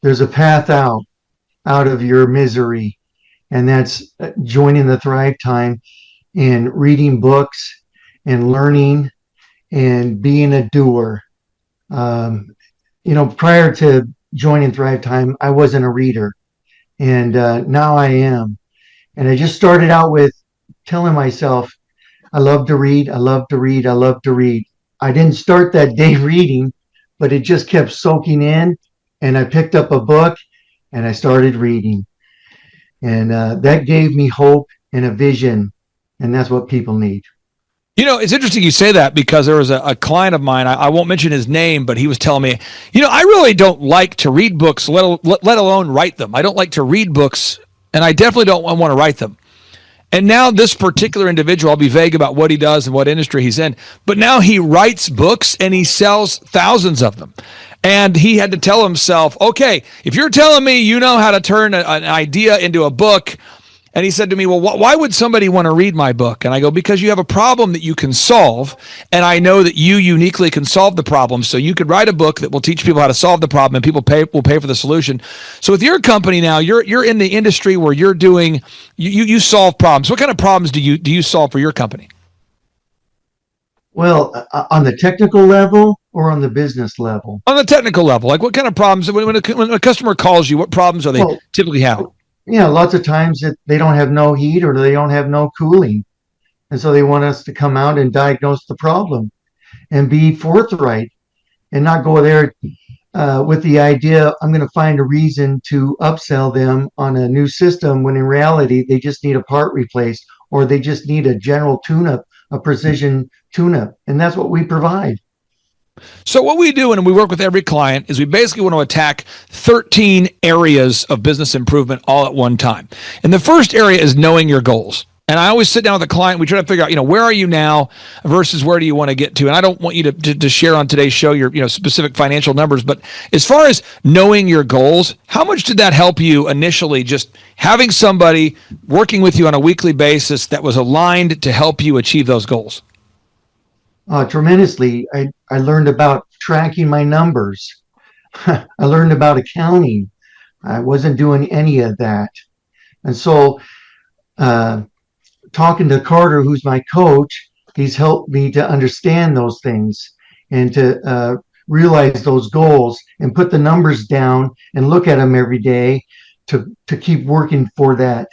There's a path out of your misery, and that's joining the Thrive Time and reading books and learning and being a doer. Prior to joining Thrive Time, I wasn't a reader, and now I am. And I just started out with telling myself, I love to read, I love to read, I love to read. I didn't start that day reading, but it just kept soaking in, and I picked up a book and I started reading. And that gave me hope and a vision, and that's what people need. It's interesting you say that, because there was a client of mine, I won't mention his name, but he was telling me, I really don't like to read books, let alone write them. I don't like to read books, and I definitely don't want to write them. And now this particular individual, I'll be vague about what he does and what industry he's in, but now he writes books and he sells thousands of them. And he had to tell himself, okay, if you're telling me you know how to turn an idea into a book. And he said to me, well, why would somebody want to read my book? And I go, because you have a problem that you can solve, and I know that you uniquely can solve the problem. So you could write a book that will teach people how to solve the problem, and people will pay for the solution. So with your company now, you're in the industry where you're doing, you solve problems. What kind of problems do you solve for your company? Well, on the technical level or on the business level? On the technical level, like what kind of problems, when a customer calls you, what problems are they typically having? Lots of times that they don't have no heat or they don't have no cooling. And so they want us to come out and diagnose the problem and be forthright and not go there with the idea, I'm going to find a reason to upsell them on a new system, when in reality, they just need a part replaced, or they just need a general tune-up, a precision tune-up. And that's what we provide. So what we do, and we work with every client, is we basically want to attack 13 areas of business improvement all at one time. And the first area is knowing your goals. And I always sit down with a client. We try to figure out, where are you now versus where do you want to get to? And I don't want you to share on today's show your, specific financial numbers. But as far as knowing your goals, how much did that help you initially, just having somebody working with you on a weekly basis that was aligned to help you achieve those goals? Tremendously. I learned about tracking my numbers. I learned about accounting. I wasn't doing any of that. And so talking to Carter, who's my coach, he's helped me to understand those things and to realize those goals and put the numbers down and look at them every day to keep working for that.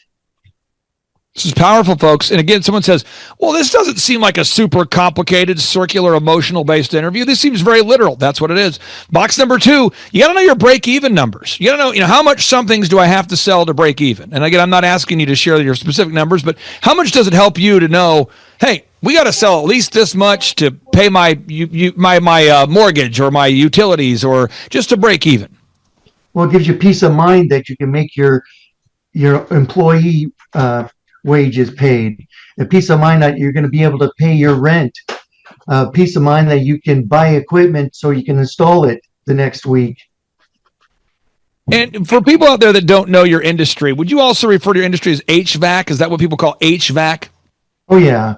This is powerful, folks. And again, someone says, well, this doesn't seem like a super complicated, circular, emotional-based interview. This seems very literal. That's what it is. Box number 2, you got to know your break-even numbers. You got to know, how much somethings do I have to sell to break even? And again, I'm not asking you to share your specific numbers, but how much does it help you to know, hey, we got to sell at least this much to pay my mortgage or my utilities, or just to break even? Well, it gives you peace of mind that you can make your employee wages paid, a peace of mind that you're going to be able to pay your rent, peace of mind that you can buy equipment so you can install it the next week. And for people out there that don't know your industry, would you also refer to your industry as HVAC? Is that what people call HVAC? Oh, yeah.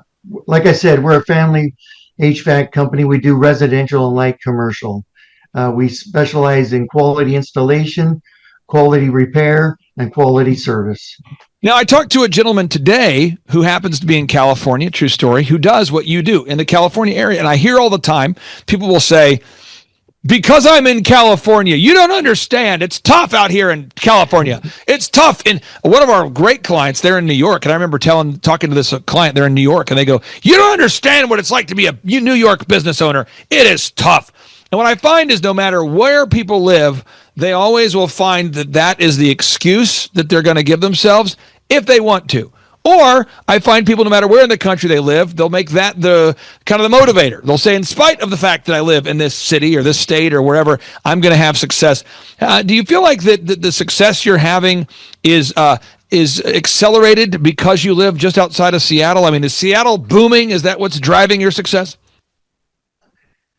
Like I said, we're a family HVAC company. We do residential and light commercial. We specialize in quality installation, quality repair, and quality service. Now, I talked to a gentleman today who happens to be in California, true story, who does what you do in the California area. And I hear all the time, people will say, because I'm in California, you don't understand. It's tough out here in California. It's tough. And one of our great clients, they're in New York. And I remember talking to this client, they're in New York, and they go, you don't understand what it's like to be a New York business owner. It is tough. And what I find is no matter where people live, they always will find that is the excuse that they're going to give themselves if they want to. Or I find people, no matter where in the country they live, they'll make that the kind of the motivator. They'll say, in spite of the fact that I live in this city or this state or wherever, I'm going to have success. Do you feel like that the success you're having is is accelerated because you live just outside of Seattle? I mean, is Seattle booming? Is that what's driving your success?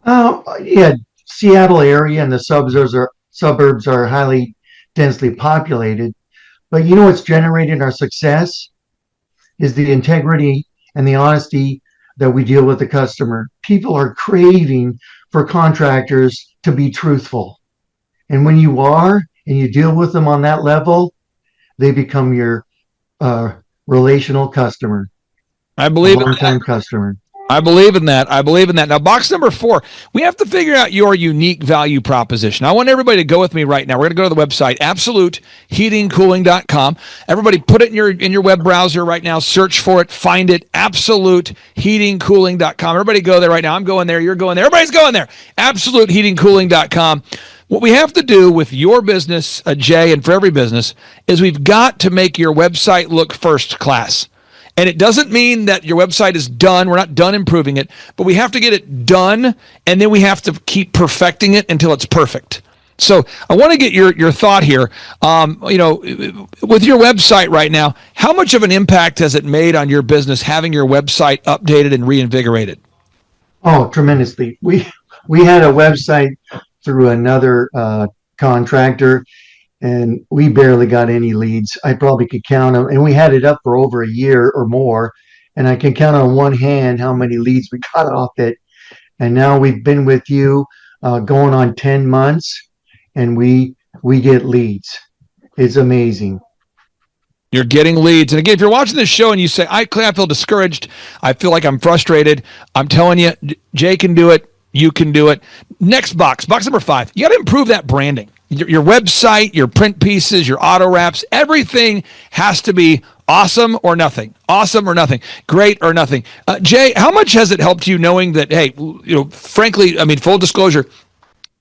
Yeah, Seattle area and the suburbs are highly densely populated. But you know what's generated our success is the integrity and the honesty that we deal with the customer. People are craving for contractors to be truthful. And when you are and you deal with them on that level, they become your relational customer, I a believe in long-time that. customer. I believe in that. I believe in that. Now, box number 4, we have to figure out your unique value proposition. I want everybody to go with me right now. We're going to go to the website, absoluteheatingcooling.com. Everybody put it in your web browser right now. Search for it. Find it, absoluteheatingcooling.com. Everybody go there right now. I'm going there. You're going there. Everybody's going there. absoluteheatingcooling.com. What we have to do with your business, Jay, and for every business, is we've got to make your website look first class. And it doesn't mean that your website is done. We're not done improving it, but we have to get it done, and then we have to keep perfecting it until it's perfect. So I want to get your thought here. With your website right now, how much of an impact has it made on your business having your website updated and reinvigorated? Oh, tremendously. We had a website through another contractor, and we barely got any leads. I probably could count them, and we had it up for over a year or more, and I can count on one hand how many leads we got off it. And now we've been with you going on 10 months, and we get leads. It's amazing. You're getting leads. And again, if you're watching this show and you say, I feel discouraged, I feel like I'm frustrated, I'm telling you, Jay can do it, you can do it. Next box number 5, you got to improve that branding. Your website, your print pieces, your auto wraps, everything has to be awesome or nothing. Awesome or nothing. Great or nothing. Jay, how much has it helped you knowing that, hey, frankly, I mean, full disclosure,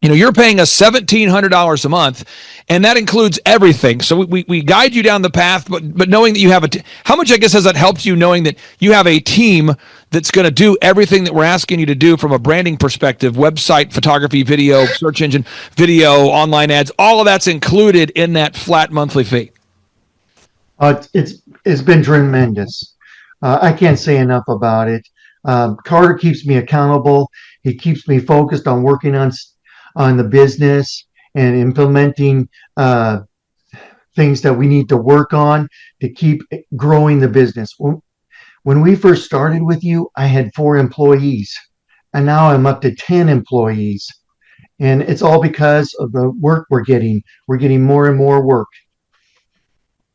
you're paying us $1,700 a month, and that includes everything. So we guide you down the path, but knowing that you have how much, I guess, has that helped you knowing that you have a team that's going to do everything that we're asking you to do from a branding perspective, website, photography, video, search engine, video, online ads, all of that's included in that flat monthly fee? It's been tremendous. I can't say enough about it. Carter keeps me accountable. He keeps me focused on working on the business and implementing things that we need to work on to keep growing the business. When we first started with you, I had 4 employees, and now I'm up to 10 employees. And it's all because of the work we're getting. We're getting more and more work.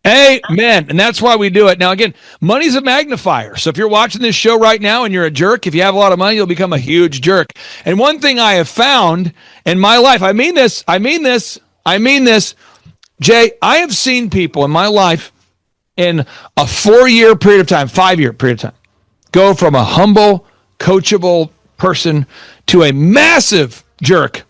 Amen. And that's why we do it. Now, again, money's a magnifier. So if you're watching this show right now and you're a jerk, if you have a lot of money, you'll become a huge jerk. And one thing I have found in my life, I mean this, Jay, I have seen people in my life in a 4-year period of time, 5-year period of time, go from a humble, coachable person to a massive jerk.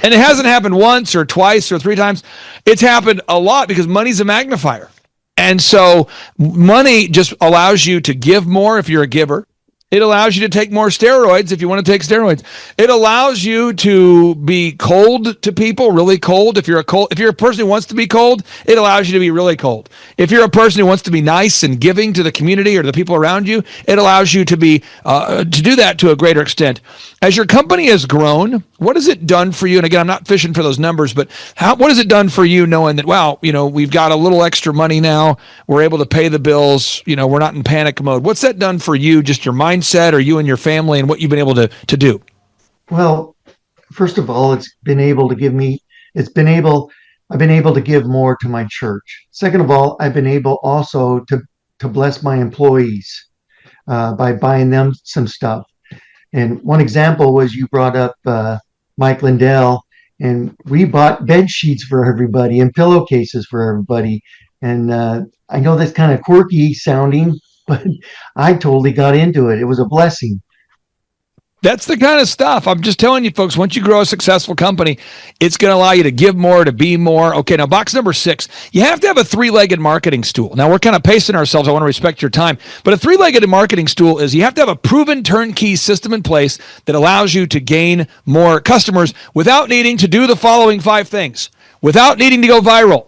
And it hasn't happened once or twice or 3 times. It's happened a lot because money's a magnifier. And so money just allows you to give more if you're a giver. It allows you to take more steroids if you want to take steroids. It allows you to be cold to people, really cold. If you're a person who wants to be cold, it allows you to be really cold. If you're a person who wants to be nice and giving to the community or to the people around you, it allows you to be to do that to a greater extent. As your company has grown, what has it done for you? And again, I'm not fishing for those numbers, but what has it done for you knowing that, wow, we've got a little extra money now, we're able to pay the bills, we're not in panic mode. What's that done for you, just your mindset or you and your family and what you've been able to do? Well, first of all, I've been able to give more to my church. Second of all, I've been able also to bless my employees by buying them some stuff. And one example was you brought up Mike Lindell, and we bought bed sheets for everybody and pillowcases for everybody. And I know that's kind of quirky sounding, but I totally got into it. It was a blessing. That's the kind of stuff. I'm just telling you, folks, once you grow a successful company, it's going to allow you to give more, to be more. Okay, now box number 6, you have to have a 3-legged marketing stool. Now, we're kind of pacing ourselves. I want to respect your time. But a 3-legged marketing stool is you have to have a proven turnkey system in place that allows you to gain more customers without needing to do the following 5 things. Without needing to go viral.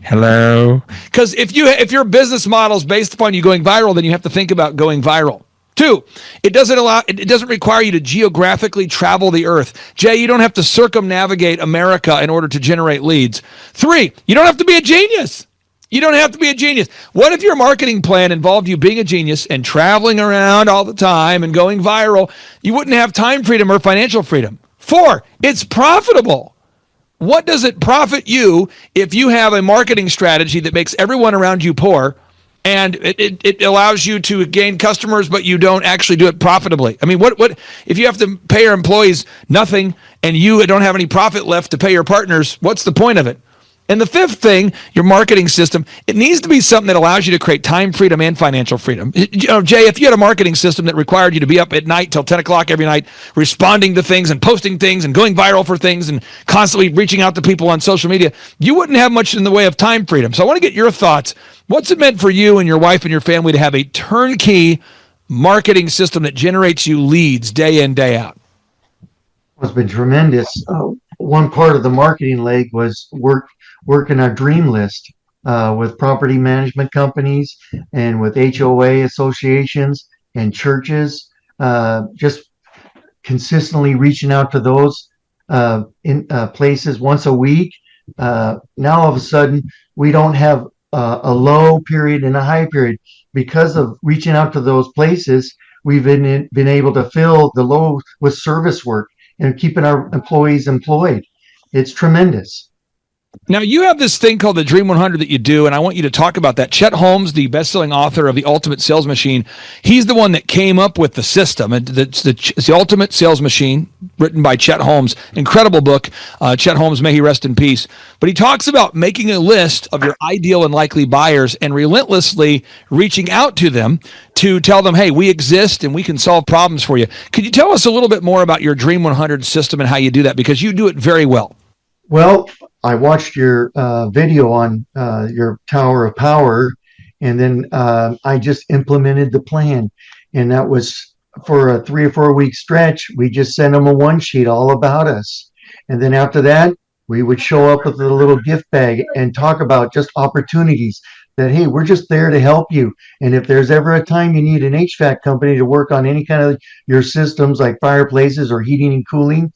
Hello. Because if your business model is based upon you going viral, then you have to think about going viral. 2, it doesn't require you to geographically travel the earth. Jay, you don't have to circumnavigate America in order to generate leads. 3, you don't have to be a genius. You don't have to be a genius. What if your marketing plan involved you being a genius and traveling around all the time and going viral? You wouldn't have time freedom or financial freedom. 4, it's profitable. What does it profit you if you have a marketing strategy that makes everyone around you poor, and it allows you to gain customers, but you don't actually do it profitably? I mean, what if you have to pay your employees nothing and you don't have any profit left to pay your partners? What's the point of it? And the 5th thing, your marketing system, it needs to be something that allows you to create time freedom and financial freedom. Jay, if you had a marketing system that required you to be up at night till 10 o'clock every night, responding to things and posting things and going viral for things and constantly reaching out to people on social media, you wouldn't have much in the way of time freedom. So I want to get your thoughts. What's it meant for you and your wife and your family to have a turnkey marketing system that generates you leads day in, day out? It's been tremendous. One part of the marketing leg was working our dream list with property management companies and with HOA associations and churches, just consistently reaching out to those in places once a week. Now all of a sudden we don't have a low period and a high period because of reaching out to those places. We've been able to fill the low with service work and keeping our employees employed. It's tremendous. Now, you have this thing called the Dream 100 that you do, and I want you to talk about that. Chet Holmes, the best-selling author of The Ultimate Sales Machine, he's the one that came up with the system. It's the Ultimate Sales Machine, written by Chet Holmes. Incredible book. Chet Holmes, may he rest in peace. But he talks about making a list of your ideal and likely buyers and relentlessly reaching out to them to tell them, hey, we exist and we can solve problems for you. Could you tell us a little bit more about your Dream 100 system and how you do that? Because you do it very well. Well, I watched your video on your Tower of Power, and then I just implemented the plan. And that was for a 3 or 4 week stretch. We just sent them a one sheet all about us. And then after that, we would show up with a little gift bag and talk about just opportunities that, hey, we're just there to help you. And if there's ever a time you need an HVAC company to work on any kind of your systems like fireplaces or heating and cooling,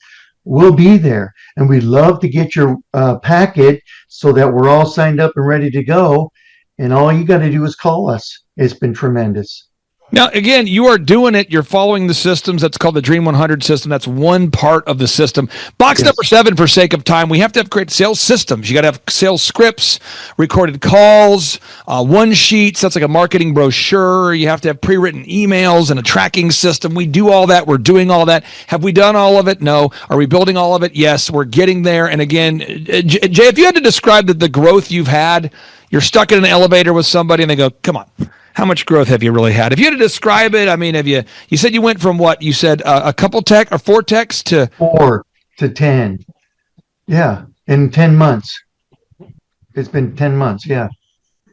we'll be there. And we'd love to get your packet so that we're all signed up and ready to go. And all you got to do is call us. It's been tremendous. Now, again, you are doing it. You're following the systems. That's called the Dream 100 system. That's one part of the system. Box number 7, for sake of time, we have to have great sales systems. You got to have sales scripts, recorded calls, one sheets. That's like a marketing brochure. You have to have pre-written emails and a tracking system. We do all that. We're doing all that. Have we done all of it? No. Are we building all of it? Yes. We're getting there. And again, Jay, if you had to describe the growth you've had, you're stuck in an elevator with somebody and they go, come on. How much growth have you really had? If you had to describe it, I mean, you said you went from what? You said a couple tech or 4 techs to 4 to 10. Yeah. In 10 months. It's been 10 months. Yeah.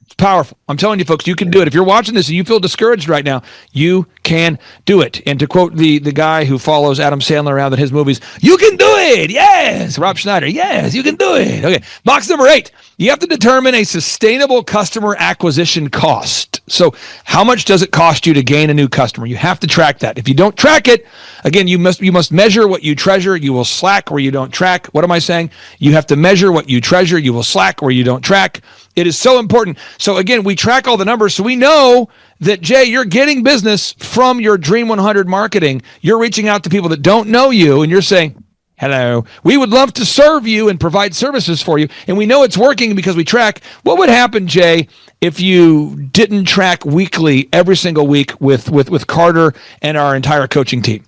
It's powerful. I'm telling you, folks, you can do it. If you're watching this and you feel discouraged right now, you can do it. And to quote the guy who follows Adam Sandler around in his movies, you can do it. Yes. Rob Schneider. Yes, you can do it. Okay. Box number 8. You have to determine a sustainable customer acquisition cost. So how much does it cost you to gain a new customer? You have to track that. If you don't track it, again, you must measure what you treasure. You will slack where you don't track. What am I saying? You have to measure what you treasure. You will slack where you don't track. It is so important. So again, we track all the numbers. So we know that, Jay, you're getting business from your Dream 100 marketing. You're reaching out to people that don't know you and you're saying, hello, we would love to serve you and provide services for you. And we know it's working because we track. What would happen, Jay, if you didn't track weekly, every single week with Carter and our entire coaching team?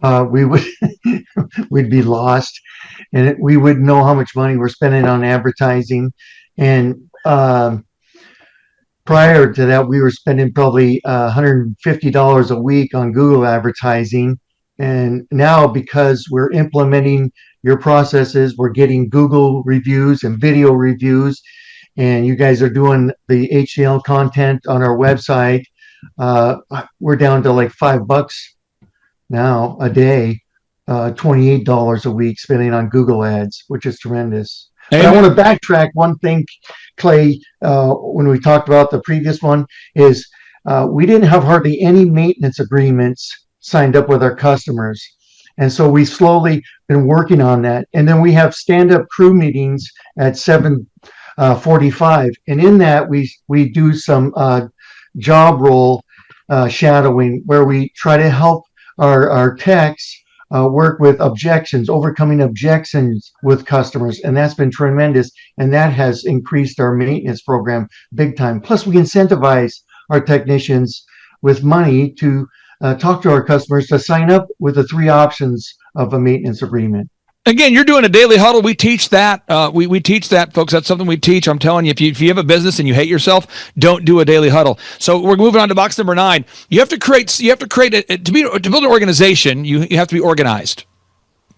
We would we'd be lost, and we wouldn't know how much money we're spending on advertising. And prior to that, we were spending probably $150 a week on Google advertising. And now, because we're implementing your processes, we're getting Google reviews and video reviews, and you guys are doing the HCL content on our website. We're down to like $5 now a day, $28 a week spending on Google ads, which is tremendous. But I want to backtrack one thing, Clay, when we talked about the previous one, is we didn't have hardly any maintenance agreements signed up with our customers. And so we slowly been working on that. And then we have stand-up crew meetings at 7:45. And in that, we do some job role shadowing where we try to help our techs work with objections, overcoming objections with customers. And that's been tremendous. And that has increased our maintenance program big time. Plus, we incentivize our technicians with money to talk to our customers to sign up with the 3 options of a maintenance agreement. Again, you're doing a daily huddle. We teach that. We teach that, folks. That's something we teach. I'm telling you, if you have a business and you hate yourself, don't do a daily huddle. So we're moving on to box number 9. You have to create to build an organization. You have to be organized.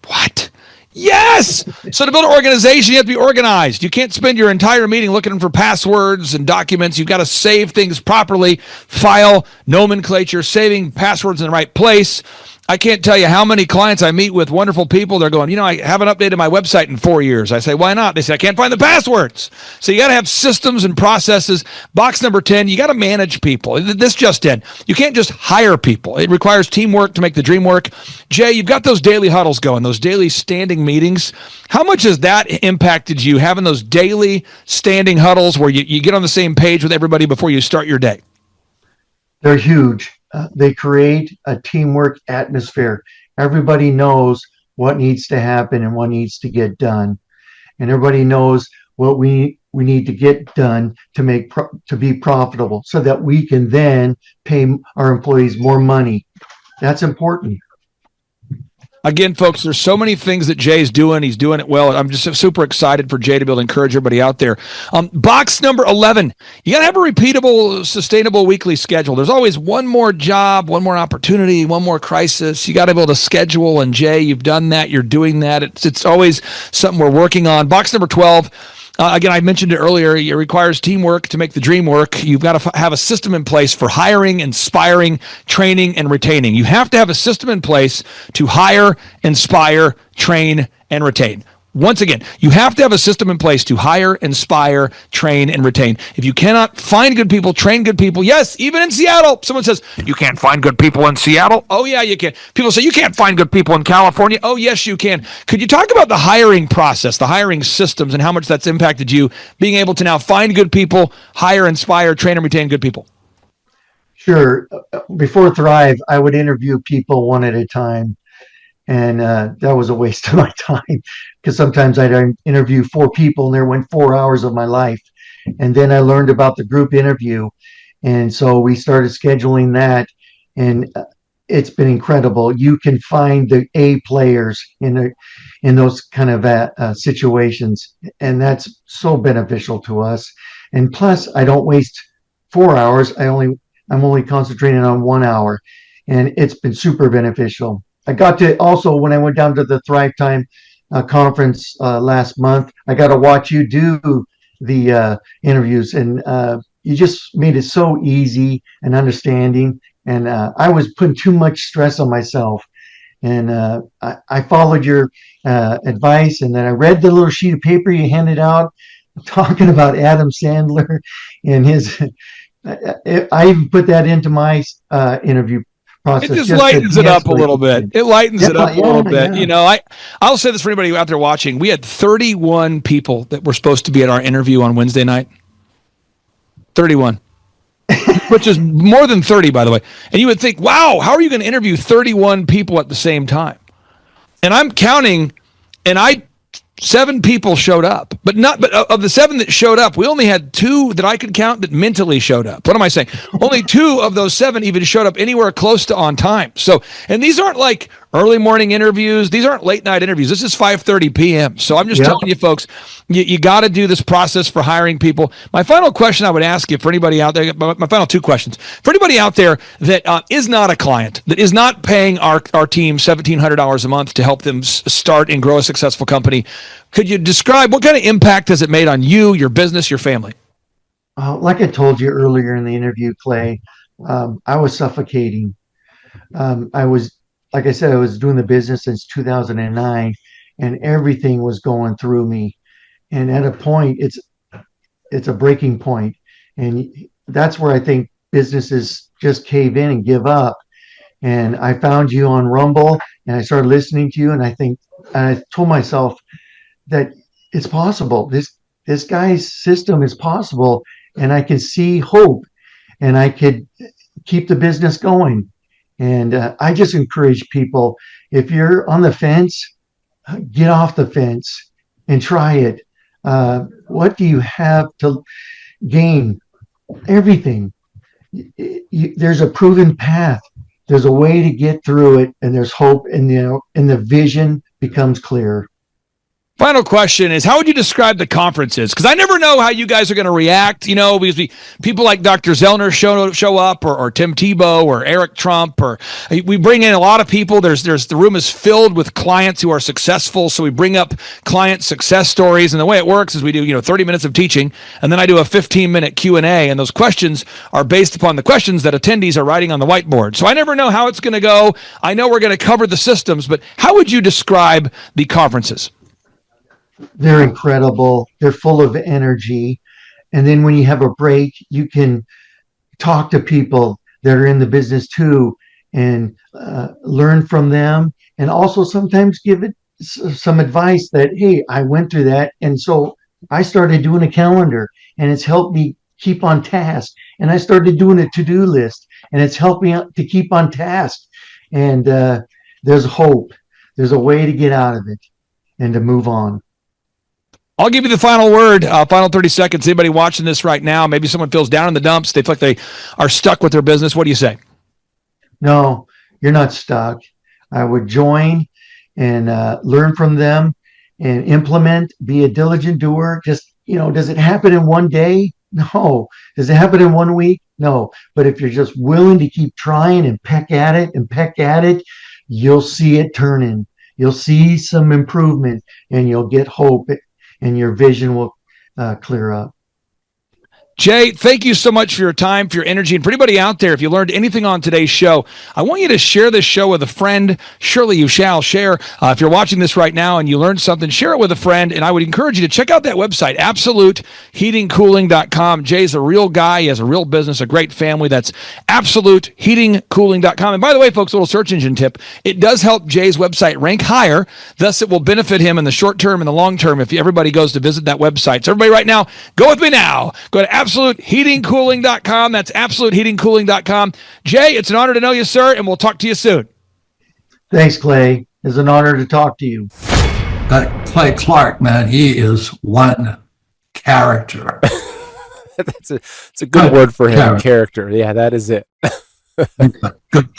What? Yes. So to build an organization, you have to be organized. You can't spend your entire meeting looking for passwords and documents. You've got to save things properly, file nomenclature, saving passwords in the right place. I can't tell you how many clients I meet with, wonderful people. They're going, I haven't updated my website in 4 years. I say, why not? They say, I can't find the passwords. So you got to have systems and processes. Box number 10, you got to manage people. This just in. You can't just hire people. It requires teamwork to make the dream work. Jay, you've got those daily huddles going, those daily standing meetings. How much has that impacted you, having those daily standing huddles where you get on the same page with everybody before you start your day? They're huge. They create a teamwork atmosphere. Everybody knows what needs to happen and what needs to get done, and everybody knows what we need to get done to be profitable, so that we can then pay our employees more money. That's important. Again, folks, there's so many things that Jay's doing. He's doing it well. I'm just super excited for Jay to be able to encourage everybody out there. Box number 11, you got to have a repeatable, sustainable weekly schedule. There's always one more job, one more opportunity, one more crisis. You got to be able to schedule. And Jay, you've done that. You're doing that. It's always something we're working on. Box number 12, again, I mentioned it earlier. It requires teamwork to make the dream work. You've got to have a system in place for hiring, inspiring, training, and retaining. You have to have a system in place to hire, inspire, train, and retain. Once again, you have to have a system in place to hire, inspire, train, and retain. If you cannot find good people, train good people, yes, even in Seattle, someone says, you can't find good people in Seattle? Oh, yeah, you can. People say, you can't find good people in California? Oh, yes, you can. Could you talk about the hiring process, the hiring systems, and how much that's impacted you, being able to now find good people, hire, inspire, train, and retain good people? Sure. Before Thrive, I would interview people one at a time. And that was a waste of my time, because sometimes I'd interview 4 people and there went 4 hours of my life. And then I learned about the group interview. And so we started scheduling that. And it's been incredible. You can find the A players in those kind of situations. And that's so beneficial to us. And plus, I don't waste 4 hours. I'm only concentrating on 1 hour. And it's been super beneficial. I got to also, when I went down to the Thrivetime conference last month, I got to watch you do the interviews, and you just made it so easy and understanding. And I was putting too much stress on myself, and I followed your advice, and then I read the little sheet of paper you handed out talking about Adam Sandler and his. I even put that into my interview process. It just lightens it up a little bit. It lightens it up a little bit. Yeah. I'll say this for anybody out there watching. We had 31 people that were supposed to be at our interview on Wednesday night. 31. Which is more than 30, by the way. And you would think, wow, how are you going to interview 31 people at the same time? And I'm counting, and 7 people showed up, but of the 7 that showed up, we only had 2 that I could count that mentally showed up. What am I saying? Only 2 of those 7 even showed up anywhere close to on time. So, and these aren't like early morning interviews. These aren't late night interviews. This is 5:30 p.m. So I'm just telling you folks, you got to do this process for hiring people. My final question I would ask you for anybody out there, my final 2 questions, for anybody out there that is not a client, that is not paying our team $1,700 a month to help them start and grow a successful company, could you describe what kind of impact has it made on you, your business, your family? Like I told you earlier in the interview, Clay, I was suffocating. Like I said, I was doing the business since 2009, and everything was going through me. And at a point, it's a breaking point. And that's where I think businesses just cave in and give up. And I found you on Rumble and I started listening to you. And I told myself that it's possible. This guy's system is possible. And I can see hope and I could keep the business going. And I just encourage people, if you're on the fence, get off the fence and try it. What do you have to gain? Everything. There's a proven path. There's a way to get through it, and there's hope, and the vision becomes clear. Final question is, how would you describe the conferences? Because I never know how you guys are going to react, because people like Dr. Zellner show up, or Tim Tebow, or Eric Trump, or we bring in a lot of people. The room is filled with clients who are successful, so we bring up client success stories. And the way it works is we do 30 minutes of teaching, and then I do a 15-minute Q&A, and those questions are based upon the questions that attendees are writing on the whiteboard. So I never know how it's going to go. I know we're going to cover the systems, but how would you describe the conferences? They're incredible. They're full of energy. And then when you have a break, you can talk to people that are in the business too and learn from them. And also sometimes give it some advice that, hey, I went through that. And so I started doing a calendar and it's helped me keep on task. And I started doing a to-do list and it's helped me to keep on task. And there's hope. There's a way to get out of it and to move on. I'll give you the final word, final 30 seconds. Anybody watching this right now, maybe someone feels down in the dumps. They feel like they are stuck with their business. What do you say? No, you're not stuck. I would join and learn from them and implement, be a diligent doer. Just, does it happen in one day? No. Does it happen in 1 week? No. But if you're just willing to keep trying and peck at it, you'll see it turning. You'll see some improvement and you'll get hope. And your vision will clear up. Jay, thank you so much for your time, for your energy. And for anybody out there, if you learned anything on today's show, I want you to share this show with a friend. Surely you shall share. If you're watching this right now and you learned something, share it with a friend. And I would encourage you to check out that website, absoluteheatingcooling.com. Jay's a real guy. He has a real business, a great family. That's absoluteheatingcooling.com. And by the way, folks, a little search engine tip. It does help Jay's website rank higher. Thus, it will benefit him in the short term and the long term if everybody goes to visit that website. So everybody right now, go with me now. Go to absoluteheatingcooling.com. That's absoluteheatingcooling.com. Jay, it's an honor to know you, sir, and we'll talk to you soon. Thanks, Clay. It's an honor to talk to you. Clay Clark, man, he is one character. It's a good word for him, character. Yeah, that is it. Good,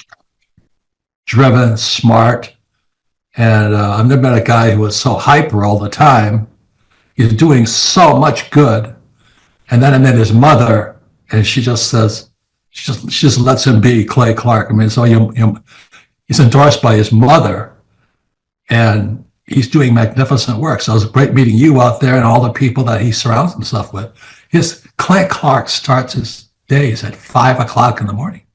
driven, smart, and I've never met a guy who was so hyper all the time. He's doing so much good. And then I met his mother, and she just says, she just lets him be Clay Clark. I mean, so he's endorsed by his mother, and he's doing magnificent work. So it was great meeting you out there and all the people that he surrounds himself with. Clay Clark starts his days at 5 o'clock in the morning.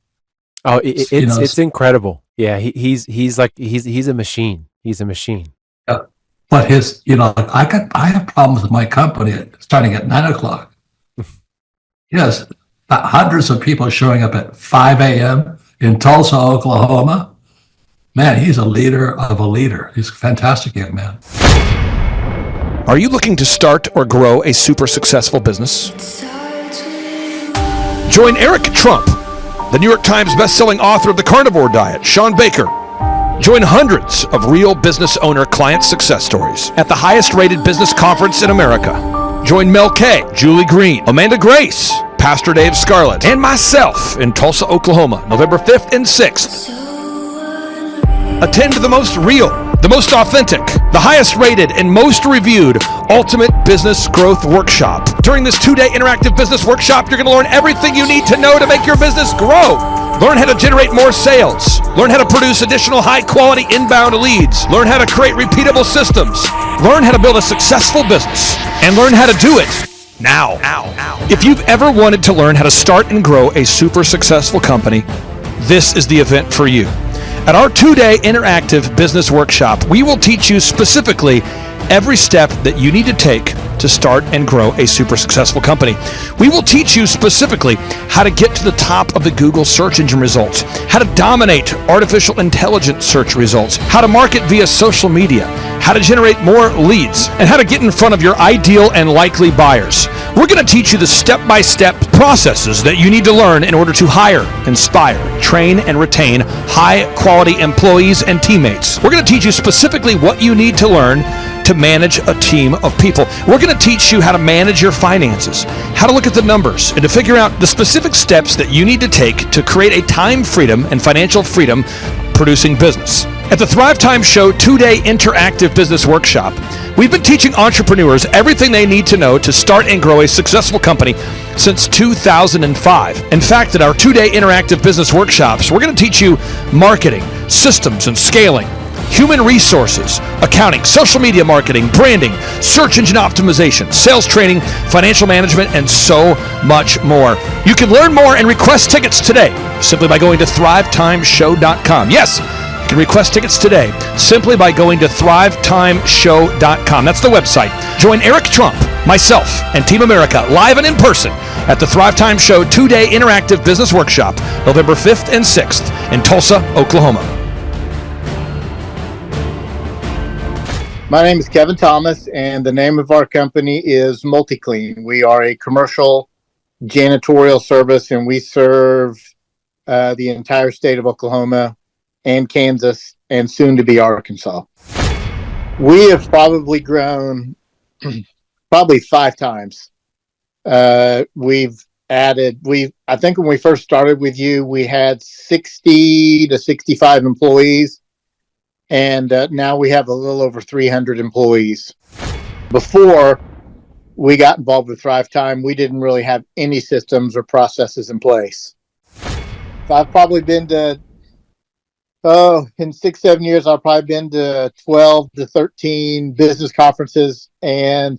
Oh, it's incredible. Yeah, he's a machine. He's a machine. Yeah. But I have problems with my company starting at 9 o'clock. Yes, hundreds of people showing up at 5 a.m. in Tulsa, Oklahoma. Man, he's a leader of a leader. He's a fantastic young man. Are you looking to start or grow a super successful business? Join Eric Trump, the New York Times bestselling author of The Carnivore Diet, Sean Baker. Join hundreds of real business owner client success stories at the highest rated business conference in America. Join Mel K, Julie Green, Amanda Grace, Pastor Dave Scarlett, and myself in Tulsa, Oklahoma, November 5th and 6th. Attend the most real, the most authentic, the highest rated, and most reviewed Ultimate Business Growth Workshop. During this 2-day interactive business workshop, you're going to learn everything you need to know to make your business grow. Learn how to generate more sales. Learn how to produce additional high-quality inbound leads. Learn how to create repeatable systems. Learn how to build a successful business. And learn how to do it now. If you've ever wanted to learn how to start and grow a super successful company, this is the event for you. At our 2-day interactive business workshop, we will teach you specifically every step that you need to take to start and grow a super successful company. We will teach you specifically how to get to the top of the Google search engine results, how to dominate artificial intelligence search results, how to market via social media, how to generate more leads, and how to get in front of your ideal and likely buyers. We're going to teach you the step-by-step processes that you need to learn in order to hire, inspire, train, and retain high-quality employees and teammates. We're going to teach you specifically what you need to learn to manage a team of people. We're going to teach you how to manage your finances, how to look at the numbers, and to figure out the specific steps that you need to take to create a time freedom and financial freedom producing business. At the Thrivetime Show 2-day interactive business workshop, we've been teaching entrepreneurs everything they need to know to start and grow a successful company since 2005. In fact, at our 2-day interactive business workshops, we're going to teach you marketing, systems and scaling, human resources, accounting, social media marketing, branding, search engine optimization, sales training, financial management, and so much more. You can learn more and request tickets today simply by going to thrivetimeshow.com. Yes, you can request tickets today simply by going to thrivetimeshow.com. That's the website. Join Eric Trump, myself, and Team America live and in person at the Thrivetime Show 2-day interactive business workshop, November 5th and 6th in Tulsa, Oklahoma. My name is Kevin Thomas, and the name of our company is MultiClean. We are a commercial janitorial service, and we serve the entire state of Oklahoma and Kansas and soon to be Arkansas. We have probably grown 5 times. We've added, I think when we first started with you, we had 60 to 65 employees. And now we have a little over 300 employees. Before we got involved with Thrivetime, we didn't really have any systems or processes in place. So I've probably been to, in 6-7 years, I've probably been to 12 to 13 business conferences. And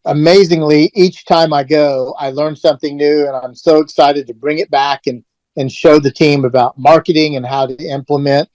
amazingly, each time I go, I learn something new, and I'm so excited to bring it back and show the team about marketing and how to implement.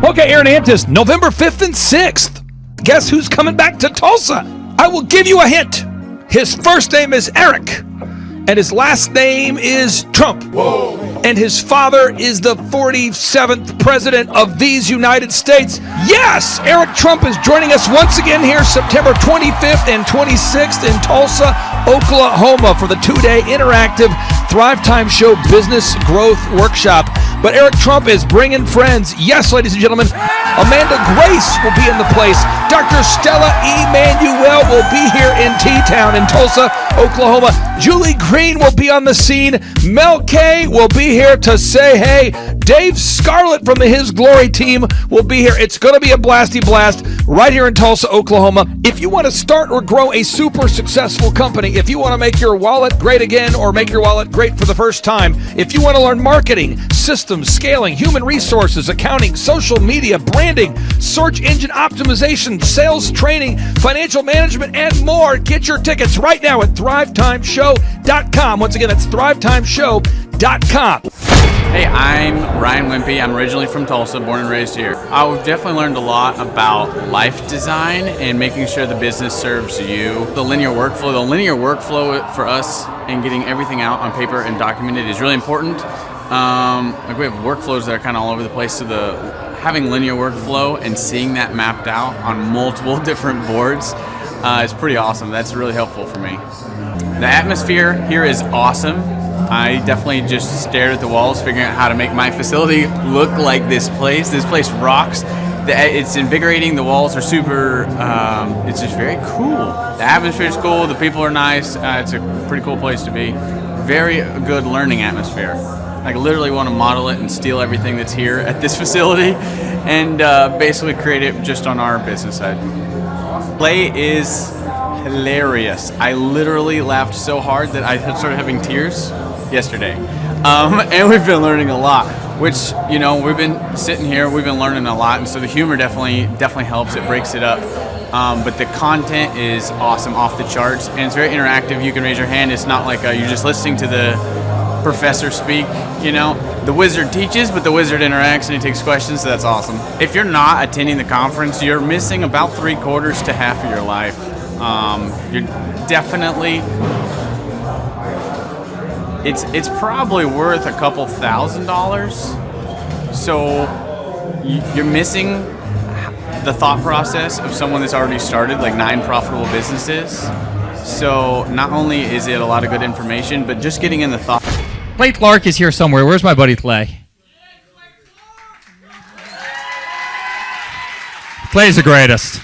Okay, Aaron Antis, November 5th and 6th. Guess who's coming back to Tulsa? I will give you a hint. His first name is Eric, and his last name is Trump. Whoa. And his father is the 47th president of these United States. Yes, Eric Trump is joining us once again here September 25th and 26th in Tulsa, Oklahoma for the 2-day interactive Thrivetime Show Business Growth Workshop. But Eric Trump is bringing friends. Yes, ladies and gentlemen, Amanda Grace will be in the place. Dr. Stella Emanuel will be here in T-Town in Tulsa, Oklahoma. Julie Green will be on the scene. Mel K will be here to say hey. Dave Scarlett from the His Glory team will be here. It's going to be a blasty blast right here in Tulsa, Oklahoma. If you want to start or grow a super successful company, if you want to make your wallet great again or make your wallet great for the first time, if you want to learn marketing, systems, scaling, human resources, accounting, social media, branding, search engine optimization, sales training, financial management, and more, get your tickets right now at thrivetimeshow.com. Once again, that's thrivetimeshow.com. Hey, I'm Ryan Wimpy. I'm originally from Tulsa, born and raised here. I've definitely learned a lot about life design and making sure the business serves you. The linear workflow for us and getting everything out on paper and documented is really important. Like we have workflows that are kind of all over the place, so having linear workflow and seeing that mapped out on multiple different boards is pretty awesome. That's really helpful for me. The atmosphere here is awesome. I definitely just stared at the walls, figuring out how to make my facility look like this place. This place rocks. It's invigorating. The walls are super, it's just very cool. The atmosphere is cool. The people are nice. It's a pretty cool place to be. Very good learning atmosphere. I literally want to model it and steal everything that's here at this facility and basically create it just on our business side. Play is hilarious. I literally laughed so hard that I started having tears yesterday. And we've been learning a lot, which, you know, we've been sitting here, we've been learning a lot, and so the humor definitely helps. It breaks it up. But the content is awesome, off the charts, and it's very interactive. You can raise your hand. It's not like you're just listening to the professor speak, The wizard teaches, but the wizard interacts and he takes questions, so that's awesome. If you're not attending the conference, you're missing about 3/4 to half of your life. You're definitely... It's probably worth a couple $1,000s. So you're missing the thought process of someone that's already started like 9 profitable businesses. So not only is it a lot of good information, but just getting in the thought. Clay Clark is here somewhere. Where's my buddy Clay? Clay's the greatest.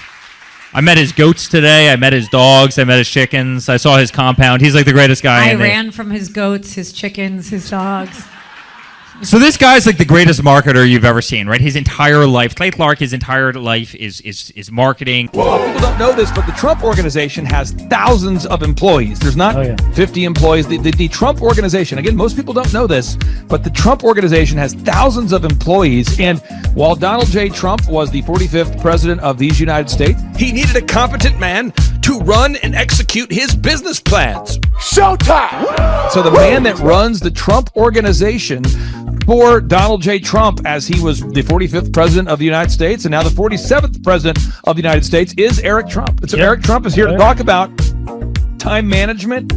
I met his goats today. I met his dogs. I met his chickens. I saw his compound. He's like the greatest guy. I ran from his goats, his chickens, his dogs. So this guy's like the greatest marketer you've ever seen, right? His entire life, Clay Clark, his entire life is marketing. Well, people don't know this, but the Trump organization has thousands of employees. There's not 50 employees. The Trump organization, again, most people don't know this, but the Trump organization has thousands of employees. And while Donald J. Trump was the 45th president of these United States, he needed a competent man to run and execute his business plans. Showtime! So the man that runs the Trump organization for Donald J. Trump, as he was the 45th president of the United States and now the 47th president of the United States, is Eric Trump. And so Eric Trump is here to talk about time management,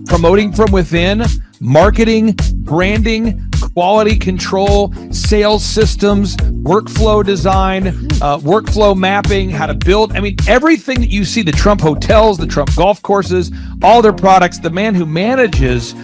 promoting from within, marketing, branding, quality control, sales systems, workflow design, workflow mapping, how to build. I mean, everything that you see, the Trump hotels, the Trump golf courses, all their products, the man who manages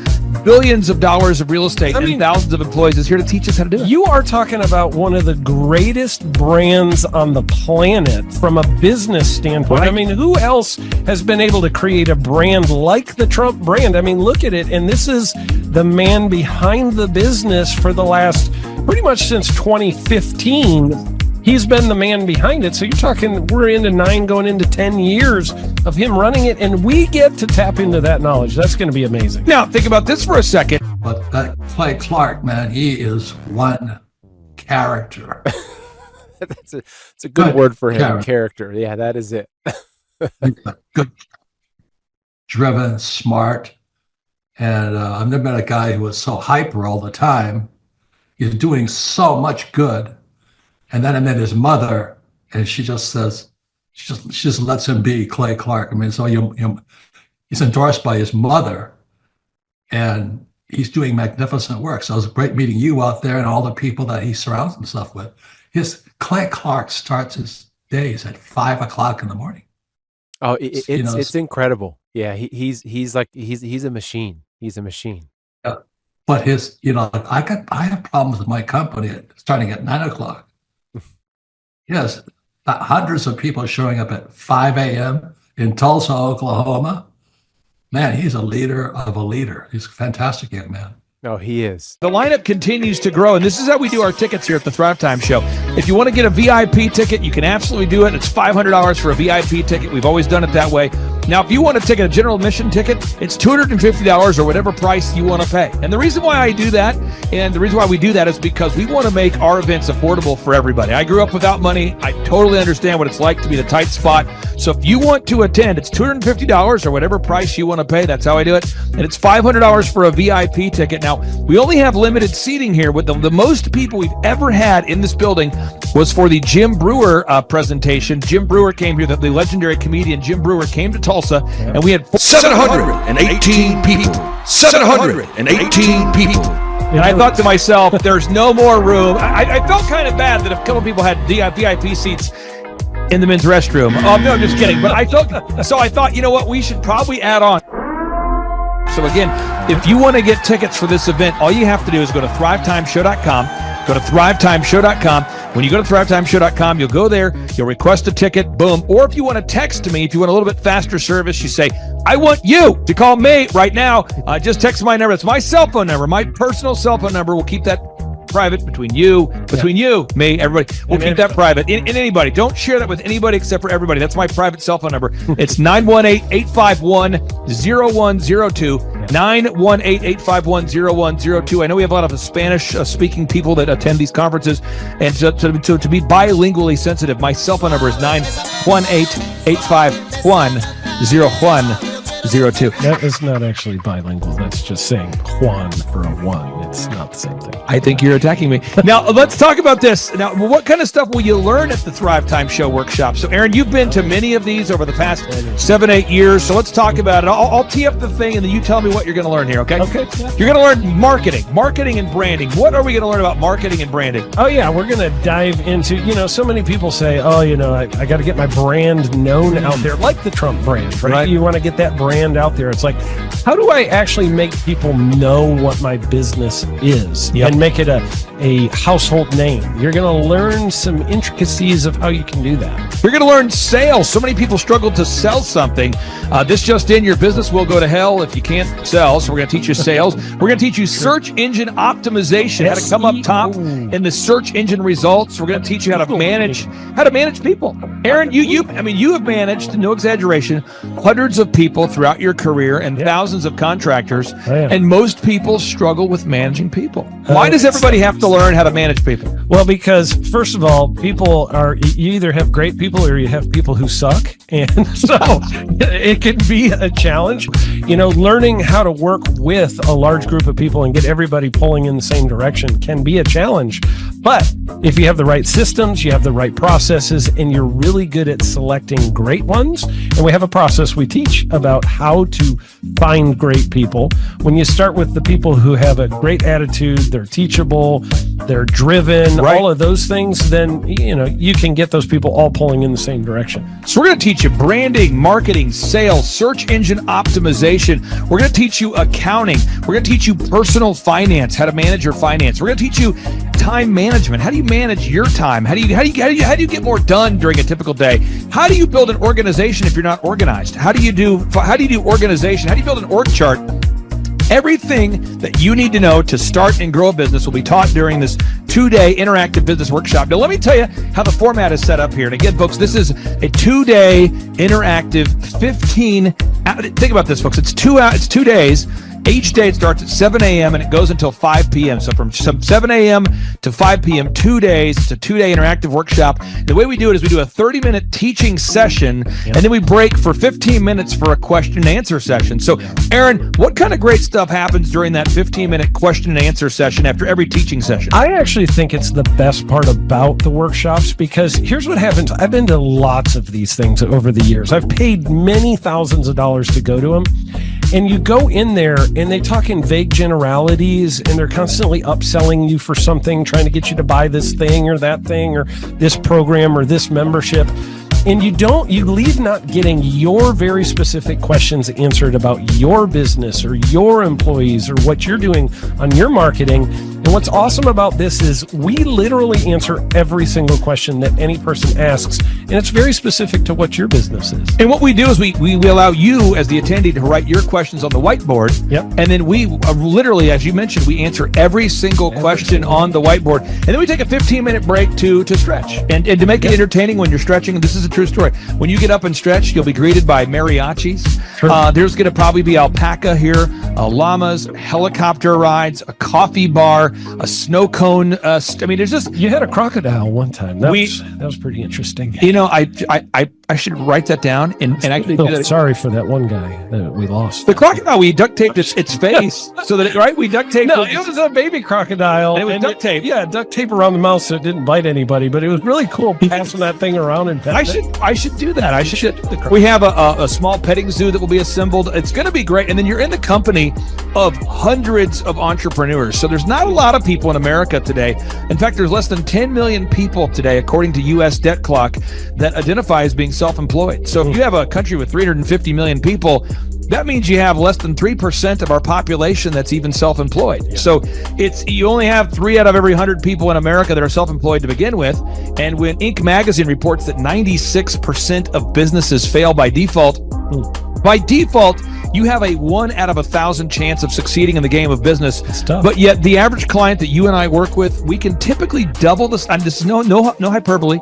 billions of dollars of real estate and thousands of employees is here to teach us how to do it. You are talking about one of the greatest brands on the planet from a business standpoint. Right. I mean, who else has been able to create a brand like the Trump brand? I mean, look at it. And this is the man behind the business for the last, pretty much since 2015. He's been the man behind it. So you're talking, we're into 9 going into 10 years of him running it, and we get to tap into that knowledge. That's going to be amazing. Now, think about this for a second. But that Clay Clark, man, he is one character. It's a good word for him. Character. Yeah, that is it. Good, driven, smart. And I've never met a guy who was so hyper all the time. He's doing so much good. And then I met his mother, and she just says, she just lets him be Clay Clark. I mean, so he's endorsed by his mother, and he's doing magnificent work. So it was great meeting you out there and all the people that he surrounds himself with. Clay Clark starts his days at 5 o'clock in the morning. Oh, it's incredible. Yeah, he's a machine. He's a machine. But I have problems with my company starting at 9 o'clock. Yes, hundreds of people showing up at 5 a.m. in Tulsa, Oklahoma. Man, he's a leader of a leader. He's a fantastic young man. No, he is. The lineup continues to grow, and this is how we do our tickets here at the Thrivetime Show. If you want to get a VIP ticket, you can absolutely do it. It's $500 for a VIP ticket. We've always done it that way. Now, if you want to take a general admission ticket, it's $250 or whatever price you want to pay. And the reason why I do that, and the reason why we do that is because we want to make our events affordable for everybody. I grew up without money. I totally understand what it's like to be in a tight spot. So if you want to attend, it's $250 or whatever price you want to pay. That's how I do it. And it's $500 for a VIP ticket. Now, we only have limited seating here. With the most people we've ever had in this building was for the Jim Brewer presentation. Jim Brewer came here, the legendary comedian Jim Brewer came to Tulsa, and we had 718 people. 718 people. And I thought to myself, there's no more room. I felt kind of bad that if a couple people had VIP seats in the men's restroom. Oh, no, I'm just kidding. But I thought, you know what, we should probably add on. So again, if you want to get tickets for this event, all you have to do is go to thrivetimeshow.com. Go to thrivetimeshow.com. When you go to thrivetimeshow.com, you'll go there, you'll request a ticket, boom. Or if you want to text me, if you want a little bit faster service, you say, I want you to call me right now. Just text my number. It's my cell phone number, my personal cell phone number. We'll keep that private between you, me, everybody. We'll keep that private. And anybody. Don't share that with anybody except for everybody. That's my private cell phone number. It's 918-851-0102. 918-851-0102. I know we have a lot of Spanish-speaking people that attend these conferences, and to be bilingually sensitive, my cell phone number is 918-851-0102. 02. That is not actually bilingual. That's just saying Juan for a one. It's not the same thing. I think you're attacking me. Now, let's talk about this. Now, what kind of stuff will you learn at the Thrivetime Show workshop? So, Aaron, you've been to many of these over the past 7-8 years. So let's talk about it. I'll tee up the thing, and then you tell me what you're going to learn here, okay? Okay. You're going to learn marketing and branding. What are we going to learn about marketing and branding? Oh, yeah. We're going to dive into, so many people say, I got to get my brand known out there, like the Trump brand, right? You want to get that brand out there. It's like, how do I actually make people know what my business is and make it a household name? You're going to learn some intricacies of how you can do that. You're going to learn sales. So many people struggle to sell something. This just in, your business will go to hell if you can't sell. So we're going to teach you sales. We're going to teach you search engine optimization, how to come up top in the search engine results. We're going to teach you how to manage people. Aaron, you have managed, no exaggeration, hundreds of people throughout your career and thousands of contractors. And most people struggle with managing people. Why does everybody have to learn how to manage people? Well, because first of all, you either have great people or you have people who suck. And so it can be a challenge. Learning how to work with a large group of people and get everybody pulling in the same direction can be a challenge. But if you have the right systems, you have the right processes, and you're really good at selecting great ones, and we have a process we teach about how to find great people. When you start with the people who have a great attitude, they're teachable, they're driven, all of those things, then you can get those people all pulling in the same direction. So we're going to teach you branding, marketing, sales, search engine optimization. We're going to teach you accounting. We're going to teach you personal finance, how to manage your finance. We're going to teach you time management. How do you manage your time? How do you get more done during a typical day? How do you build an organization if you're not organized? How do you do organization? How do you build an org chart? Everything that you need to know to start and grow a business will be taught during this 2-day interactive business workshop. Now, let me tell you how the format is set up here. And again, folks, this is a 2-day interactive 15. Think about this, folks. It's 2 days. Each day it starts at 7 a.m. and it goes until 5 p.m. So from 7 a.m. to 5 p.m., 2 days. It's a 2-day interactive workshop. The way we do it is we do a 30-minute teaching session, and then we break for 15 minutes for a question and answer session. So, Aaron, what kind of great stuff happens during that 15-minute question and answer session after every teaching session? I actually think it's the best part about the workshops, because here's what happens. I've been to lots of these things over the years. I've paid many thousands of dollars to go to them. And you go in there and they talk in vague generalities, and they're constantly upselling you for something, trying to get you to buy this thing or that thing or this program or this membership. And you leave not getting your very specific questions answered about your business or your employees or what you're doing on your marketing. And what's awesome about this is we literally answer every single question that any person asks, and it's very specific to what your business is. And what we do is we allow you as the attendee to write your questions on the whiteboard. And then we literally, as you mentioned, we answer every single question on the whiteboard. And then we take a 15-minute break to stretch and to make it entertaining when you're stretching. And this is a true story. When you get up and stretch, you'll be greeted by mariachis. There's going to probably be alpaca here, llamas, helicopter rides, a coffee bar, a snow cone. There's just... You had a crocodile one time. That was pretty interesting. I should write that down and actually do that. Sorry for that one guy that we lost. The crocodile, we duct taped its face so that we duct taped. No, it was a baby crocodile. And it was duct tape. Duct tape around the mouth so it didn't bite anybody. But it was really cool passing that thing around and I should do that. We have a small petting zoo that will be assembled. It's going to be great. And then you're in the company of hundreds of entrepreneurs. So there's not a lot of people in America today. In fact, there's less than 10 million people today, according to U.S. Debt Clock, that identify as being self-employed. So if you have a country with 350 million people, that means you have less than 3% of our population that's even self-employed. So you only have 3 out of every 100 people in America that are self-employed to begin with. And when Inc. magazine reports that 96% of businesses fail by default, you have a 1 out of 1,000 chance of succeeding in the game of business. But yet the average client that you and I work with, we can typically double this. And this is no hyperbole.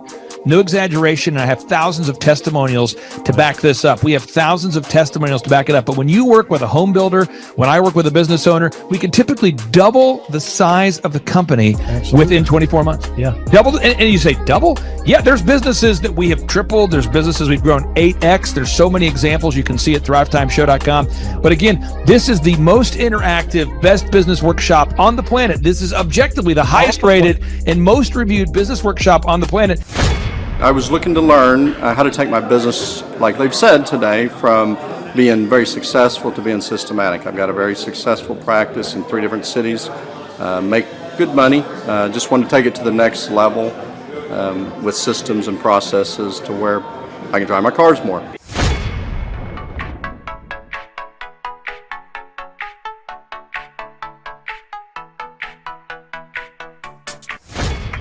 No exaggeration. And I have thousands of testimonials to back this up. We have thousands of testimonials to back it up. But when you work with a home builder, when I work with a business owner, we can typically double the size of the company within 24 months. Yeah. Double. And you say double? Yeah, there's businesses that we have tripled. There's businesses we've grown 8x. There's so many examples you can see at thrivetimeshow.com. But again, this is the most interactive, best business workshop on the planet. This is objectively the highest rated and most reviewed business workshop on the planet. I was looking to learn how to take my business, like they've said today, from being very successful to being systematic. I've got a very successful practice in 3 different cities, make good money. Just want to take it to the next level with systems and processes to where I can drive my cars more.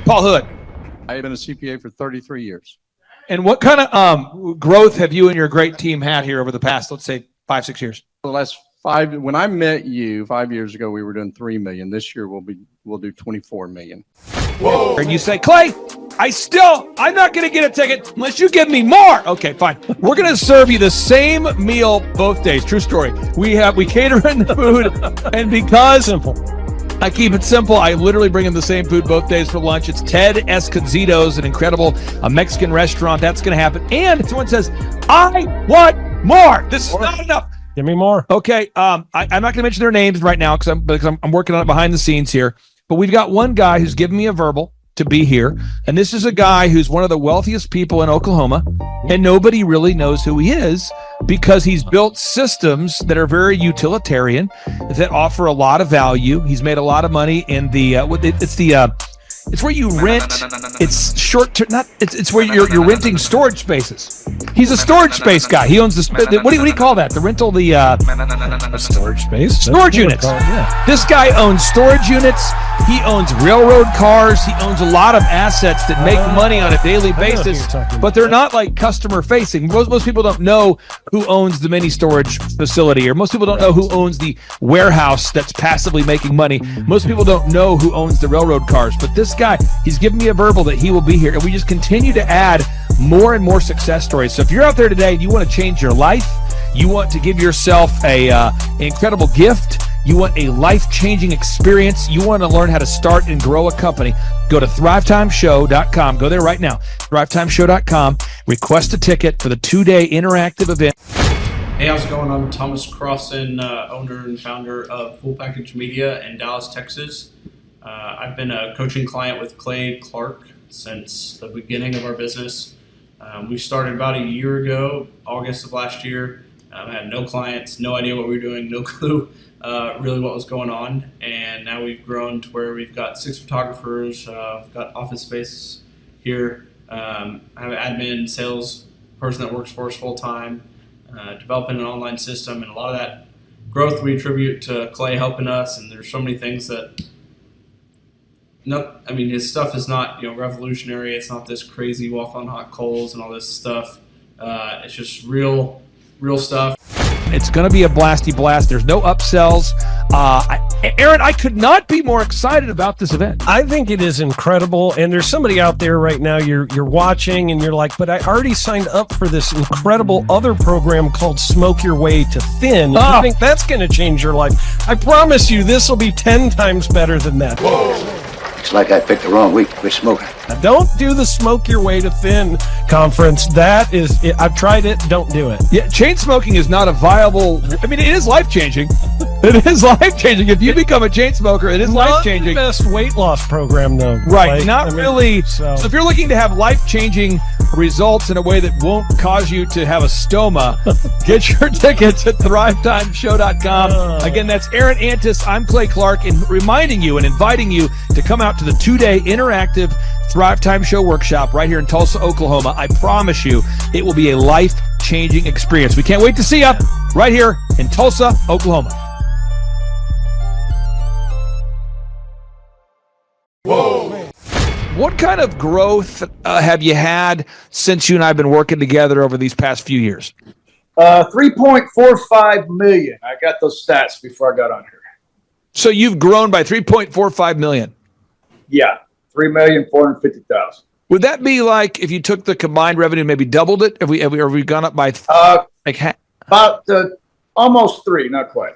Paul Hood. I've been a CPA for 33 years. And what kind of growth have you and your great team had here over the past, let's say, 5-6 years? The last 5, when I met you 5 years ago, we were doing 3 million. This year we'll do 24 million. Whoa. And you say, Clay, I'm not going to get a ticket unless you give me more. Okay, fine. We're going to serve you the same meal both days. True story. We cater in the food, and because I keep it simple, I literally bring in the same food both days for lunch. It's Ted Escondido's, an incredible Mexican restaurant. That's going to happen. And if someone says, I want more, this is not enough. Give me more. Okay, I'm not going to mention their names right now because I'm working on it behind the scenes here. But we've got one guy who's given me a verbal to be here. And this is a guy who's one of the wealthiest people in Oklahoma. And nobody really knows who he is because he's built systems that are very utilitarian, that offer a lot of value. He's made a lot of money in the, it's where you rent. It's short term. It's where you're renting storage spaces. He's a storage space guy. He owns the. What do you call that? The rental. A storage space. Storage units. This guy owns storage units. He owns railroad cars. He owns a lot of assets that make money on a daily basis, but they're not like customer facing. Most people don't know who owns the mini storage facility, or most people don't know who owns the warehouse that's passively making money. Most people don't know who owns the railroad cars, but this guy, he's given me a verbal that he will be here, and we just continue to add more and more success stories. So if you're out there today and you want to change your life, you want to give yourself an incredible gift, you want a life-changing experience, you want to learn how to start and grow a company, go to thrivetimeshow.com. Go there right now, thrivetimeshow.com. Request a ticket for the 2-day interactive event. Hey, how's it going? I'm Thomas Crossan, owner and founder of Full Package Media in Dallas, Texas. I've been a coaching client with Clay Clark since the beginning of our business. We started about a year ago, August of last year. I had no clients, no idea what we were doing, no clue really what was going on. And now we've grown to where we've got 6 photographers, we've got office space here. I have an admin, sales person that works for us full time, developing an online system. And a lot of that growth we attribute to Clay helping us. And there's so many things that his stuff is not, revolutionary. It's not this crazy walk on hot coals and all this stuff. It's just real stuff. It's going to be a blasty blast. There's no upsells. Aaron, I could not be more excited about this event. I think it is incredible. And there's somebody out there right now, you're watching and you're like, but I already signed up for this incredible other program called Smoke Your Way to Thin. I think that's going to change your life. I promise you this will be 10 times better than that. Whoa. It's like I picked the wrong week to quit smoking. Now, don't do the Smoke Your Way to Thin conference. That is, I've tried it. Don't do it. Yeah, chain smoking is not a viable. It is life changing. It is life changing. If you become a chain smoker, it is life changing. Not the best weight loss program, though. Right. Really. So if you're looking to have life changing results in a way that won't cause you to have a stoma, get your tickets at thrivetimeshow.com. Again, that's Aaron Antis. I'm Clay Clark, and reminding you and inviting you to come out to the 2-day interactive Thrive Time Show workshop right here in Tulsa, Oklahoma. I promise you it will be a life-changing experience. We can't wait to see you right here in Tulsa, Oklahoma. Whoa. What kind of growth have you had since you and I have been working together over these past few years? 3.45 million. I got those stats before I got on here. So you've grown by 3.45 million. Yeah, 3,450,000. Would that be like if you took the combined revenue, maybe doubled it? Have we gone up by like About almost 3, not quite.